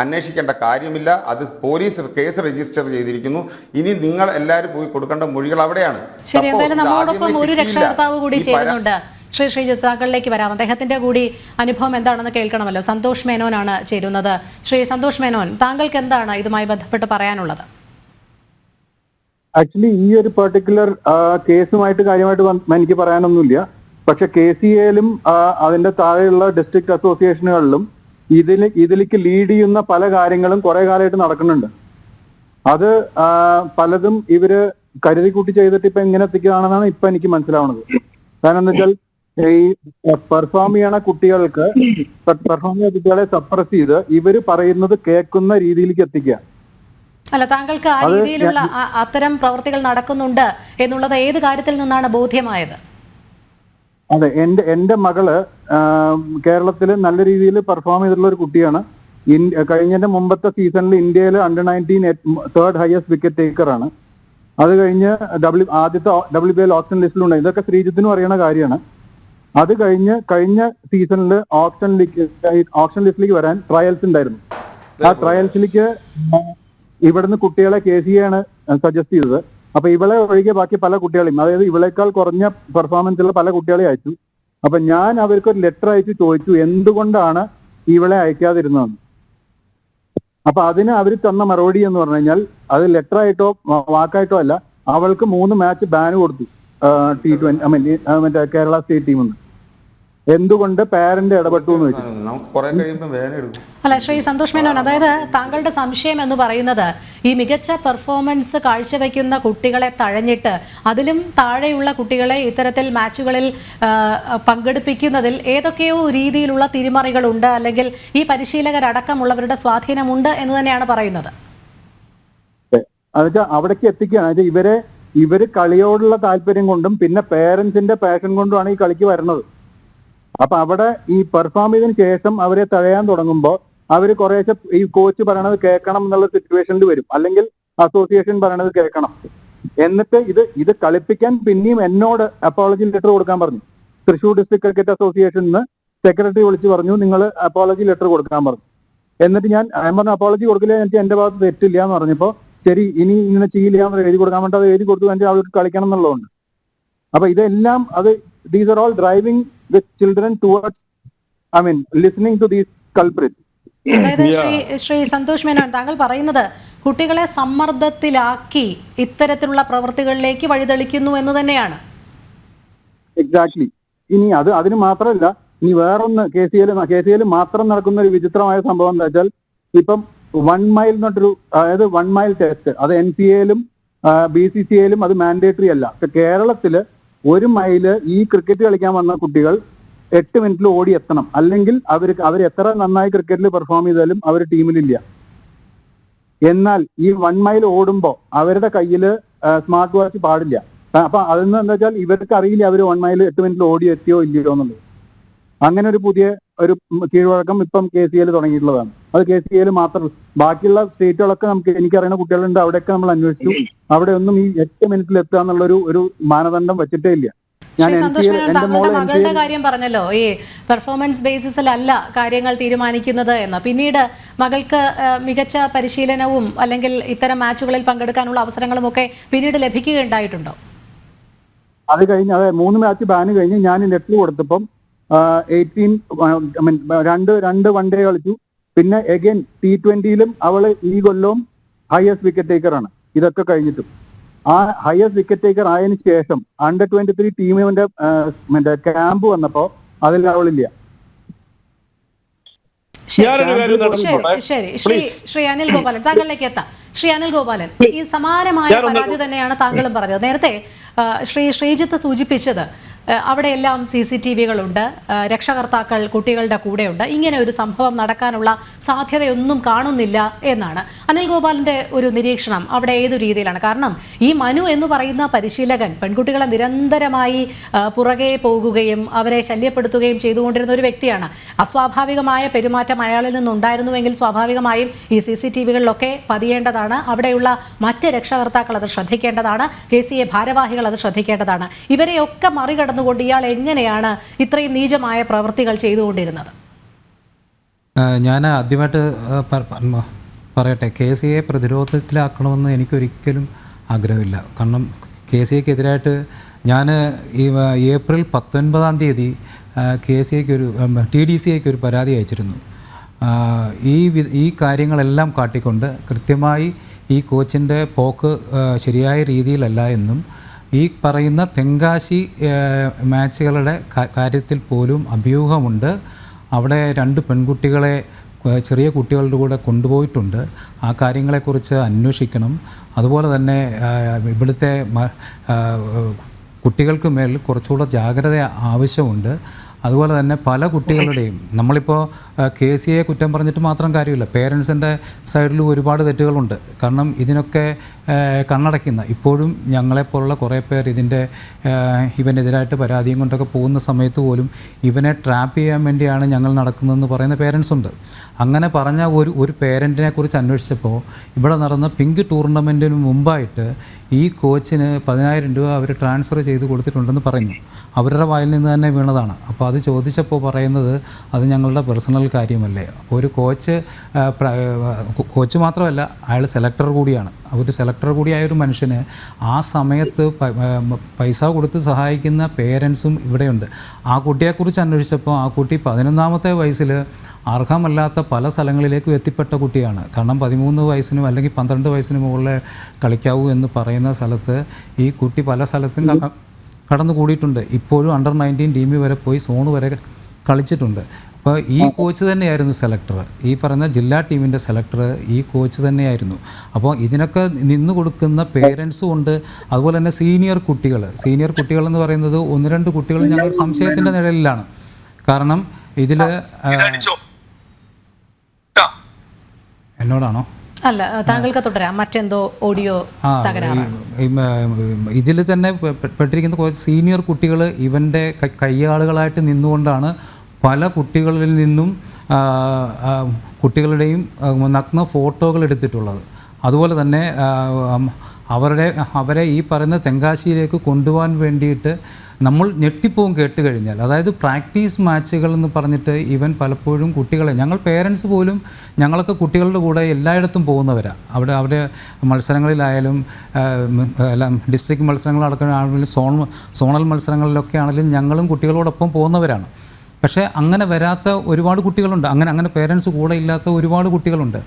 അന്വേഷിക്കേണ്ട കാര്യമില്ല, അത് പോലീസ് കേസ് രജിസ്റ്റർ ചെയ്തിരിക്കുന്നു, ഇനി നിങ്ങൾ എല്ലാവരും പോയി കൊടുക്കേണ്ട മൊഴികൾ അവിടെയാണ്. ശരി, എന്തായാലും നമ്മളോടൊപ്പം ഒരു രക്ഷകർത്താവ് കൂടി ചേരുന്നുണ്ട്. ശ്രീജിത്ത്, താങ്കളിലേക്ക് വരാം. അദ്ദേഹത്തിന്റെ കൂടി അനുഭവം എന്താണെന്ന് കേൾക്കണമല്ലോ. സന്തോഷ് മേനോനാണ് ചേരുന്നത്. ശ്രീ സന്തോഷ് മേനോൻ, താങ്കൾക്ക് എന്താണ് ഇതുമായി ബന്ധപ്പെട്ട് പറയാനുള്ളത്? ആക്ച്വലി ഈ ഒരു പെർട്ടിക്കുലർ കേസുമായിട്ട് കാര്യമായിട്ട് എനിക്ക് പറയാനൊന്നുമില്ല. പക്ഷെ KCAയിലും അതിന്റെ താഴെയുള്ള ഡിസ്ട്രിക്ട് അസോസിയേഷനുകളിലും ഇതിലേക്ക് ലീഡ് ചെയ്യുന്ന പല കാര്യങ്ങളും കുറെ കാലമായിട്ട് നടക്കുന്നുണ്ട്. അത് പലതും ഇവര് കരുതി കൂട്ടി ചെയ്തിട്ട് ഇപ്പൊ എങ്ങനെ എത്തിക്കുകയാണെന്നാണ് ഇപ്പൊ എനിക്ക് മനസ്സിലാവുന്നത്. കാരണം എന്താ വെച്ചാൽ ഈ പെർഫോം ചെയ്യണ കുട്ടികളെ സപ്രസ് ചെയ്ത് ഇവര് പറയുന്നത് കേൾക്കുന്ന രീതിയിലേക്ക് എത്തിക്കുക. അല്ല, താങ്കൾക്ക് ആ രീതിയിലുള്ള അത്തരം പ്രവൃത്തികൾ നടക്കുന്നുണ്ട് എന്നുള്ളത് ഏത് കാര്യത്തിൽ നിന്നാണ് ബോധ്യമായത്? അതെ, എന്റെ മകള് കേരളത്തിൽ നല്ല രീതിയിൽ പെർഫോം ചെയ്തിട്ടുള്ള ഒരു കുട്ടിയാണ്. കഴിഞ്ഞതിന്റെ മുമ്പത്തെ സീസണിൽ ഇന്ത്യയിൽ under-19 third highest wicket taker ആണ്. അത് കഴിഞ്ഞ് ആദ്യത്തെ WBL ഓപ്ഷൻ ലിസ്റ്റിലുണ്ട്. ഇതൊക്കെ ശ്രീജിത്തിനും അറിയണ കാര്യമാണ്. അത് കഴിഞ്ഞ സീസണിൽ ഓപ്ഷൻ ലിസ്റ്റിലേക്ക് വരാൻ ട്രയൽസ് ഉണ്ടായിരുന്നു. ആ ട്രയൽസിലേക്ക് ഇവിടുന്ന് കുട്ടികളെ KCA ആണ് സജസ്റ്റ് ചെയ്തത്. അപ്പൊ ഇവളെ ഒഴികെ ബാക്കി പല കുട്ടികളെയും, അതായത് ഇവളേക്കാൾ കുറഞ്ഞ പെർഫോമൻസ് ഉള്ള പല കുട്ടികളെ അയച്ചു. അപ്പൊ ഞാൻ അവർക്ക് ഒരു ലെറ്റർ അയച്ചു ചോദിച്ചു എന്തുകൊണ്ടാണ് ഇവളെ അയക്കാതിരുന്നതെന്ന്. അപ്പൊ അതിന് അവർ തന്ന മറുപടി എന്ന് പറഞ്ഞു കഴിഞ്ഞാൽ അത് ലെറ്റർ ആയിട്ടോ വാക്കായിട്ടോ അല്ല, അവൾക്ക് 3 മാച്ച് ബാൻ കൊടുത്തു T20 മറ്റേ കേരള സ്റ്റേറ്റ് ടീമിൽ. എന്തുകൊണ്ട് പാരന്റ് ഇടപെട്ടു എന്ന് വെച്ചു. അല്ല, ശ്രീ സന്തോഷ് മേനോൻ, അതായത് താങ്കളുടെ സംശയം എന്ന് പറയുന്നത് ഈ മികച്ച പെർഫോമൻസ് കാഴ്ചവെക്കുന്ന കുട്ടികളെ തഴഞ്ഞിട്ട് അതിലും താഴെയുള്ള കുട്ടികളെ ഇത്തരത്തിൽ മാച്ചുകളിൽ പങ്കെടുപ്പിക്കുന്നതിൽ ഏതൊക്കെയോ രീതിയിലുള്ള തിരിമറികളുണ്ട്, അല്ലെങ്കിൽ ഈ പരിശീലകരടക്കമുള്ളവരുടെ സ്വാധീനമുണ്ട് എന്ന് തന്നെയാണ് പറയുന്നത്. അതൊക്കെ അവിടേക്ക് എത്തിക്കുകയാണ്. ഇവര് കളിയോടുള്ള താല്പര്യം കൊണ്ടും പിന്നെ പേരൻസിന്റെ പാഷൻ കൊണ്ടുമാണ് ഈ കളിക്ക് വരുന്നത്. അപ്പൊ അവിടെ ഈ പെർഫോം ചെയ്തതിനു ശേഷം അവരെ തഴയാൻ തുടങ്ങുമ്പോൾ അവര് കുറേശ്ശെ ഈ കോച്ച് പറയണത് കേൾക്കണം എന്നുള്ള സിറ്റുവേഷനിൽ വരും, അല്ലെങ്കിൽ അസോസിയേഷൻ പറയണത് കേൾക്കണം. എന്നിട്ട് ഇത് കളിപ്പിക്കാൻ പിന്നെയും എന്നോട് അപ്പോളജി ലെറ്റർ കൊടുക്കാൻ പറഞ്ഞു. തൃശ്ശൂർ ഡിസ്ട്രിക്ട് ക്രിക്കറ്റ് അസോസിയേഷനിൽ സെക്രട്ടറി വിളിച്ച് പറഞ്ഞു നിങ്ങൾ അപ്പോളജി ലെറ്റർ കൊടുക്കാൻ പറഞ്ഞു. എന്നിട്ട് ഞാൻ പറഞ്ഞു അപ്പോളജി കൊടുക്കില്ല, എനിക്ക് എന്റെ ഭാഗത്ത് തെറ്റില്ല എന്ന് പറഞ്ഞപ്പോ ശരി ഇനി ഇങ്ങനെ ചെയ്യില്ല എന്ന് എഴുതി കൊടുക്കാൻ വേണ്ടി അത് എഴുതി കൊടുത്തു. എനിക്ക് അവർക്ക് കളിക്കണം എന്നുള്ളതുകൊണ്ട്. അപ്പൊ ഇതെല്ലാം these are all driving the children towards, listening to these culprits. അതായത് ശ്രീ സന്തോഷ് മേനോൻ, താങ്കൾ പറയുന്നത് കുട്ടികളെ സമ്മർദ്ദത്തിലാക്കി ഇത്തരത്തിലുള്ള പ്രവൃത്തികളിലേക്ക് വഴിതെളിക്കുന്നു എന്ന് തന്നെയാണ്. എക്സാക്ട്ലി. ഇനി അതിന് മാത്രമല്ല, ഇനി വേറൊന്ന് KCAയിൽ മാത്രം നടക്കുന്ന ഒരു വിചിത്രമായ സംഭവം എന്താ വെച്ചാൽ, ഇപ്പം 1 മൈൽ എന്നൊരു, അതായത് 1 മൈൽ ടെസ്റ്റ്, അത് NCAയിലും BCCAയിലും അത് മാൻഡേറ്ററി അല്ല. കേരളത്തില് 1 മൈല് ഈ ക്രിക്കറ്റ് കളിക്കാൻ വന്ന കുട്ടികൾ 8 മിനിറ്റിൽ ഓടി എത്തണം, അല്ലെങ്കിൽ അവർ എത്ര നന്നായി ക്രിക്കറ്റിൽ പെർഫോം ചെയ്താലും അവർ ടീമിലില്ല. എന്നാൽ ഈ 1 മൈൽ ഓടുമ്പോൾ അവരുടെ കയ്യിൽ സ്മാർട്ട് വാച്ച് പാടില്ല. അപ്പൊ അതെന്ന് എന്താ വെച്ചാൽ ഇവർക്ക് അറിയില്ല അവർ 1 മൈൽ 8 മിനിറ്റിൽ ഓടി എത്തിയോ ഇല്ലയോ എന്നുള്ളത്. അങ്ങനെ ഒരു പുതിയ ഒരു കീഴ്വഴക്കം ഇപ്പം KCAയിൽ തുടങ്ങിയിട്ടുള്ളതാണ്. അത് KCAയിൽ മാത്രമല്ല, ബാക്കിയുള്ള സ്റ്റേറ്റുകളൊക്കെ എനിക്കറിയുന്ന കുട്ടികളുണ്ട്, അവിടെയൊക്കെ നമ്മൾ അന്വേഷിച്ചു. അവിടെ ഒന്നും ഈ 8 മിനിറ്റിൽ എത്തുക എന്നുള്ളൊരു മാനദണ്ഡം വെച്ചിട്ടേ ഇല്ല. ഞാൻ ശ്രീ സന്തോഷ് മേനോൻ, എന്റെ താങ്കളുടെ മോള് മകളുടെ കാര്യം പറഞ്ഞല്ലോ, ഈ പെർഫോമൻസ് ബേസിസിലല്ല കാര്യങ്ങൾ തീരുമാനിക്കുന്നത് എന്ന്. പിന്നീട് മകൾക്ക് മികച്ച പരിശീലനവും അല്ലെങ്കിൽ ഇത്തരം മാച്ചുകളിൽ പങ്കെടുക്കാനുള്ള അവസരങ്ങളും ഒക്കെ പിന്നീട് ലഭിക്കുകയുണ്ടായിട്ടുണ്ടോ? അത് കഴിഞ്ഞ് 3 മാച്ച് ബാന് കഴിഞ്ഞ് ഞാൻ ലെറ്റർ കൊടുത്തപ്പം 18 വൺ ഡേ കളിച്ചു. പിന്നെ എഗൈൻ T20 അവള് ഈ കൊല്ലവും ഹയസ്റ്റ് വിക്കറ്റ് ടേക്കറാണ്. ഇതൊക്കെ കഴിഞ്ഞിട്ടും ആ ഹയസ്റ്റ് വിക്കറ്റ് ടേക്കർ ആയതിനു ശേഷം Under-23 ടീമിന്റെ ക്യാമ്പ് വന്നപ്പോ അതിൽ അവളില്ല. ഞാനൊരു കാര്യം ശരി, ശ്രീ അനിൽ ഗോപാലൻ, താങ്കളിലേക്ക് എത്താം. ശ്രീ അനിൽ ഗോപാലൻ, ഈ സമാനമായ പരാതി തന്നെയാണ് താങ്കളും പറഞ്ഞത്. നേരത്തെ ശ്രീജിത്ത് സൂചിപ്പിച്ചത് അവിടെയെല്ലാം CCTV-കളുണ്ട്, രക്ഷകർത്താക്കൾ കുട്ടികളുടെ കൂടെയുണ്ട്, ഇങ്ങനെ ഒരു സംഭവം നടക്കാനുള്ള സാധ്യതയൊന്നും കാണുന്നില്ല എന്നാണ്. അനിൽ ഗോപാലിന്റെ ഒരു നിരീക്ഷണം അവിടെ ഏതു രീതിയിലാണ്? കാരണം ഈ മനു എന്ന് പറയുന്ന പരിശീലകൻ പെൺകുട്ടികളെ നിരന്തരമായി പുറകെ പോകുകയും അവരെ ശല്യപ്പെടുത്തുകയും ചെയ്തുകൊണ്ടിരുന്ന ഒരു വ്യക്തിയാണ്. അസ്വാഭാവികമായ പെരുമാറ്റം അയാളിൽ നിന്നുണ്ടായിരുന്നുവെങ്കിൽ സ്വാഭാവികമായും ഈ CCTV-കളിലൊക്കെ പതിയേണ്ടതാണ്. അവിടെയുള്ള മറ്റ് രക്ഷകർത്താക്കൾ അത് ശ്രദ്ധിക്കേണ്ടതാണ്. KCA ഭാരവാഹികൾ അത് ശ്രദ്ധിക്കേണ്ടതാണ്. ഇവരെയൊക്കെ മറികടന്നുകൊണ്ട് ഇയാൾ എങ്ങനെയാണ് ഇത്രയും നീചമായ പ്രവൃത്തികൾ ചെയ്തുകൊണ്ടിരുന്നത്? ഞാൻ ആദ്യമായിട്ട് പറയട്ടെ, KCA പ്രതിരോധത്തിലാക്കണമെന്ന് എനിക്കൊരിക്കലും ആഗ്രഹമില്ല. കാരണം KCAക്കെതിരായിട്ട് ഞാൻ ഈ ഏപ്രിൽ 19-ാം തീയതി TDCAക്ക് ഒരു പരാതി അയച്ചിരുന്നു. ഈ കാര്യങ്ങളെല്ലാം കാട്ടിക്കൊണ്ട് കൃത്യമായി ഈ കോച്ചിൻ്റെ പോക്ക് ശരിയായ രീതിയിലല്ല എന്നും ഈ പറയുന്ന തെങ്കാശി മാച്ചുകളുടെ കാര്യത്തിൽ പോലും അഭ്യൂഹമുണ്ട്. അവിടെ 2 പെൺകുട്ടികളെ ചെറിയ കുട്ടികളുടെ കൂടെ കൊണ്ടുപോയിട്ടുണ്ട്. ആ കാര്യങ്ങളെക്കുറിച്ച് അന്വേഷിക്കണം. അതുപോലെ തന്നെ ഇവിടുത്തെ കുട്ടികൾക്ക് മേൽ കുറച്ചുകൂടെ ജാഗ്രത ആവശ്യമുണ്ട്. അതുപോലെ തന്നെ പല കുട്ടികളുടെയും നമ്മളിപ്പോൾ KCA കുറ്റം പറഞ്ഞിട്ട് മാത്രം കാര്യമില്ല, പേരൻസിൻ്റെ സൈഡിലും ഒരുപാട് തെറ്റുകളുണ്ട്. കാരണം ഇതിനൊക്കെ കണ്ണടയ്ക്കുന്ന ഇപ്പോഴും ഞങ്ങളെപ്പോലുള്ള കുറേ പേർ ഇവനെതിരായിട്ട് പരാതിയും കൊണ്ടൊക്കെ പോകുന്ന സമയത്ത് പോലും ഇവനെ ട്രാപ്പ് ചെയ്യാൻ വേണ്ടിയാണ് ഞങ്ങൾ നടക്കുന്നതെന്ന് പറയുന്ന പേരൻസ് ഉണ്ട്. അങ്ങനെ പറഞ്ഞ ഒരു പേരൻറ്റിനെ കുറിച്ച് അന്വേഷിച്ചപ്പോൾ ഇവിടെ നടന്ന പിങ്ക് ടൂർണമെൻറ്റിന് മുമ്പായിട്ട് ഈ കോച്ചിന് 10,000 രൂപ അവർ ട്രാൻസ്ഫർ ചെയ്ത് കൊടുത്തിട്ടുണ്ടെന്ന് പറയുന്നു. അവരുടെ വായിൽ നിന്ന് തന്നെ വീണതാണ്. അപ്പോൾ അത് ചോദിച്ചപ്പോൾ പറയുന്നത് അത് ഞങ്ങളുടെ പേഴ്സണൽ കാര്യമല്ലേ. അപ്പോൾ ഒരു കോച്ച് മാത്രമല്ല, അയാൾ സെലക്ടർ കൂടിയാണ്. ഒരു സെലക്ടർ കൂടിയായ ഒരു മനുഷ്യന് ആ സമയത്ത് പൈസ കൊടുത്ത് സഹായിക്കുന്ന പേരൻസും ഇവിടെയുണ്ട്. ആ കുട്ടിയെക്കുറിച്ച് അന്വേഷിച്ചപ്പോൾ ആ കുട്ടി 11-ാമത്തെ വയസ്സിൽ അർഹമല്ലാത്ത പല സ്ഥലങ്ങളിലേക്കും എത്തിപ്പെട്ട കുട്ടിയാണ്. കാരണം 13 വയസ്സിനും അല്ലെങ്കിൽ 12 വയസ്സിന് മുകളിൽ കളിക്കാവൂ എന്ന് പറയുന്ന സ്ഥലത്ത് ഈ കുട്ടി പല സ്ഥലത്തും കടന്നു കൂടിയിട്ടുണ്ട്. ഇപ്പോഴും Under-19 ടീമിൽ വരെ പോയി സോണ് വരെ കളിച്ചിട്ടുണ്ട്. അപ്പോൾ ഈ കോച്ച് തന്നെയായിരുന്നു സെലക്ടർ. ഈ പറയുന്ന ജില്ലാ ടീമിൻ്റെ സെലക്ടർ ഈ കോച്ച് തന്നെയായിരുന്നു. അപ്പോൾ ഇതിനൊക്കെ നിന്ന് കൊടുക്കുന്ന പേരൻസും ഉണ്ട്. അതുപോലെ തന്നെ സീനിയർ കുട്ടികൾ എന്ന് പറയുന്നത് 1-2 കുട്ടികൾ ഞങ്ങൾ സംശയത്തിൻ്റെ നിഴലിലാണ്. കാരണം ഇതിൽ എന്നോടാണോ? അല്ല, താങ്കൾക്ക് തുടരാം. മറ്റെന്തോ ഓഡിയോ തകരാറാണ്. ഇതിൽ തന്നെ പെട്ടിരിക്കുന്ന കുറച്ച് സീനിയർ കുട്ടികൾ ഇവൻ്റെ കയ്യാളുകളായിട്ട് നിന്നുകൊണ്ടാണ് പല കുട്ടികളിൽ നിന്നും കുട്ടികളുടെയും നഗ്ന ഫോട്ടോകൾ എടുത്തിട്ടുള്ളത്. അതുപോലെ തന്നെ അവരെ ഈ പറയുന്ന തെങ്കാശിയിലേക്ക് കൊണ്ടുപോകാൻ വേണ്ടിയിട്ട് നമ്മൾ ഞെട്ടിപ്പോവും കേട്ട് കഴിഞ്ഞാൽ. അതായത് പ്രാക്ടീസ് മാച്ചുകൾ എന്ന് പറഞ്ഞിട്ട് ഇവൻ പലപ്പോഴും കുട്ടികളെ, ഞങ്ങൾ പേരൻസ് പോലും ഞങ്ങളൊക്കെ കുട്ടികളുടെ കൂടെ എല്ലായിടത്തും പോകുന്നവരാണ്. അവിടെ മത്സരങ്ങളിലായാലും എല്ലാം ഡിസ്ട്രിക്ട് മത്സരങ്ങളടക്കമാണെങ്കിലും സോണൽ മത്സരങ്ങളിലൊക്കെ ആണെങ്കിലും ഞങ്ങളും കുട്ടികളോടൊപ്പം പോകുന്നവരാണ്. പക്ഷേ അങ്ങനെ വരാത്ത ഒരുപാട് കുട്ടികളുണ്ട്. അങ്ങനെ പേരൻസ് കൂടെ ഇല്ലാത്ത ഒരുപാട് കുട്ടികളുണ്ട്.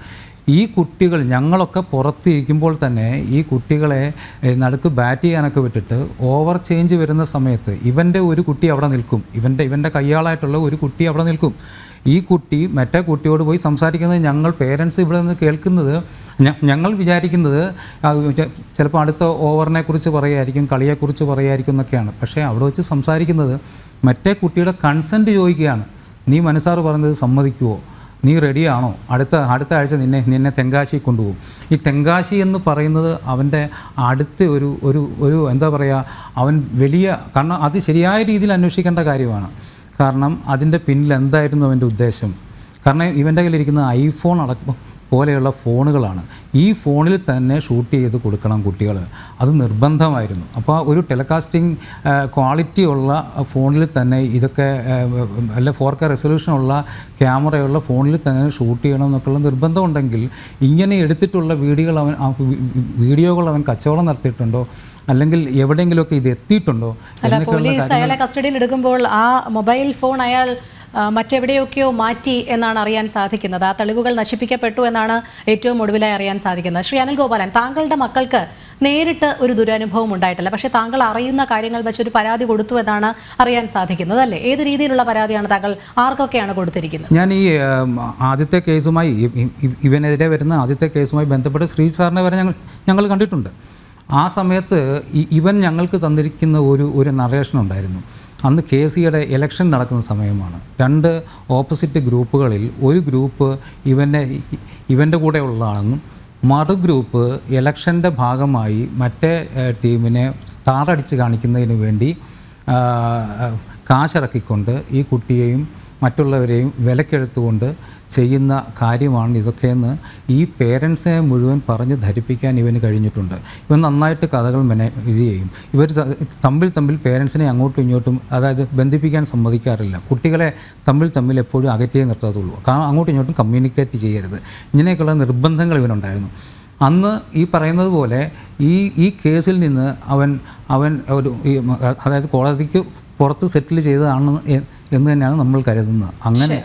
ഈ കുട്ടികൾ ഞങ്ങളൊക്കെ പുറത്തിരിക്കുമ്പോൾ തന്നെ ഈ കുട്ടികളെ നടുക്ക് ബാറ്റ് ചെയ്യാനൊക്കെ വിട്ടിട്ട് ഓവർ ചേഞ്ച് വരുന്ന സമയത്ത് ഇവൻ്റെ ഒരു കുട്ടി അവിടെ നിൽക്കും. ഇവൻ്റെ കയ്യാളായിട്ടുള്ള ഒരു കുട്ടി അവിടെ നിൽക്കും. ഈ കുട്ടി മറ്റേ കുട്ടിയോട് പോയി സംസാരിക്കുന്നത് ഞങ്ങൾ പേരൻസ് ഇവിടെ നിന്ന് കേൾക്കുന്നത്, ഞങ്ങൾ വിചാരിക്കുന്നത് ചിലപ്പോൾ അടുത്ത ഓവറിനെ കുറിച്ച് പറയുമായിരിക്കും, കളിയെക്കുറിച്ച് പറയുമായിരിക്കും എന്നൊക്കെയാണ്. പക്ഷേ അവിടെ വെച്ച് സംസാരിക്കുന്നത് മറ്റേ കുട്ടിയുടെ കൺസെൻറ്റ് ചോദിക്കുകയാണ്. നീ മനസ്സാറ് പറഞ്ഞത് സമ്മതിക്കുമോ? നീ റെഡിയാണോ? അടുത്ത ആഴ്ച നിന്നെ തെങ്കാശി കൊണ്ടുപോകും. ഈ തെങ്കാശി എന്ന് പറയുന്നത് അവൻ്റെ അടുത്ത ഒരു എന്താ പറയുക, അവൻ വലിയ, കാരണം അത് ശരിയായ രീതിയിൽ അന്വേഷിക്കേണ്ട കാര്യമാണ്. കാരണം അതിൻ്റെ പിന്നിൽ എന്തായിരുന്നു അവൻ്റെ ഉദ്ദേശം? കാരണം ഇവൻ്റെ കയ്യിലിരിക്കുന്ന ഐഫോൺ പോലെയുള്ള ഫോണുകളാണ്. ഈ ഫോണിൽ തന്നെ ഷൂട്ട് ചെയ്ത് കൊടുക്കണം കുട്ടികൾ, അത് നിർബന്ധമായിരുന്നു. അപ്പോൾ ഒരു ടെലികാസ്റ്റിംഗ് ക്വാളിറ്റി ഉള്ള ഫോണിൽ തന്നെ ഇതൊക്കെ അല്ല 4K റെസൊല്യൂഷനുള്ള ക്യാമറയുള്ള ഫോണിൽ തന്നെ ഷൂട്ട് ചെയ്യണം എന്നൊക്കെയുള്ള നിർബന്ധമുണ്ടെങ്കിൽ ഇങ്ങനെ എടുത്തിട്ടുള്ള വീഡിയോകൾ അവൻ കച്ചവടം നടത്തിയിട്ടുണ്ടോ, അല്ലെങ്കിൽ എവിടെയെങ്കിലുമൊക്കെ ഇത് എത്തിയിട്ടുണ്ടോ? അല്ല, പോലീസ് അയാളെ കസ്റ്റഡിയിൽ എടുക്കുമ്പോൾ ആ മൊബൈൽ ഫോൺ അയാൾ മറ്റെവിടെയൊക്കെയോ മാറ്റി എന്നാണ് അറിയാൻ സാധിക്കുന്നത്. ആ തെളിവുകൾ നശിപ്പിക്കപ്പെട്ടു എന്നാണ് ഏറ്റവും ഒടുവിലായി അറിയാൻ സാധിക്കുന്നത്. ശ്രീ അനിൽ ഗോപാലൻ, താങ്കളുടെ മക്കൾക്ക് നേരിട്ട് ഒരു ദുരനുഭവം ഉണ്ടായിട്ടില്ല, പക്ഷേ താങ്കൾ അറിയുന്ന കാര്യങ്ങൾ വെച്ചൊരു പരാതി കൊടുത്തു എന്നാണ് അറിയാൻ സാധിക്കുന്നത്, അല്ലേ? ഏത് രീതിയിലുള്ള പരാതിയാണ് താങ്കൾ ആർക്കൊക്കെയാണ് കൊടുത്തിരിക്കുന്നത്? ഞാൻ ഈ ആദ്യത്തെ കേസുമായി ഇവനെതിരെ വരുന്ന ആദ്യത്തെ കേസുമായി ബന്ധപ്പെട്ട് ശ്രീ സാറിനെ വരെ ഞങ്ങൾ കണ്ടിട്ടുണ്ട്. ആ സമയത്ത് ഇവൻ ഞങ്ങൾക്ക് തന്നിരിക്കുന്ന ഒരു നറേഷൻ ഉണ്ടായിരുന്നു. അന്ന് KCയുടെ ഇലക്ഷൻ നടക്കുന്ന സമയമാണ്. 2 ഓപ്പോസിറ്റ് ഗ്രൂപ്പുകളിൽ ഒരു ഗ്രൂപ്പ് ഇവൻ്റെ കൂടെ ഉള്ളതാണെന്നും മറു ഗ്രൂപ്പ് ഇലക്ഷൻ്റെ ഭാഗമായി മറ്റേ ടീമിനെ താറടിച്ച് കാണിക്കുന്നതിന് വേണ്ടി കാശിറക്കിക്കൊണ്ട് ഈ കുട്ടിയെയും മറ്റുള്ളവരെയും വിലക്കെടുത്തുകൊണ്ട് ചെയ്യുന്ന കാര്യമാണ് ഇതൊക്കെയെന്ന് ഈ പേരൻസിനെ മുഴുവൻ പറഞ്ഞ് ധരിപ്പിക്കാൻ ഇവന് കഴിഞ്ഞിട്ടുണ്ട്. ഇവൻ നന്നായിട്ട് കഥകൾ ഇത് ചെയ്യും. ഇവർ തമ്മിൽ പേരൻസിനെ അങ്ങോട്ടും ഇങ്ങോട്ടും, അതായത് ബന്ധിപ്പിക്കാൻ സമ്മതിക്കാറില്ല. കുട്ടികളെ തമ്മിൽ എപ്പോഴും അകറ്റിയേ നിർത്തത്തുള്ളൂ. കാരണം അങ്ങോട്ടും ഇങ്ങോട്ടും കമ്മ്യൂണിക്കേറ്റ് ചെയ്യരുത്. ഇങ്ങനെയൊക്കെയുള്ള നിർബന്ധങ്ങൾ ഇവനുണ്ടായിരുന്നു. അന്ന് ഈ പറയുന്നത് പോലെ ഈ കേസിൽ നിന്ന് അവൻ അതായത് കോടതിക്ക് പുറത്ത് സെറ്റിൽ ചെയ്തതാണ് എന്ന് തന്നെയാണ് നമ്മൾ കരുതുന്നത്. അങ്ങനെ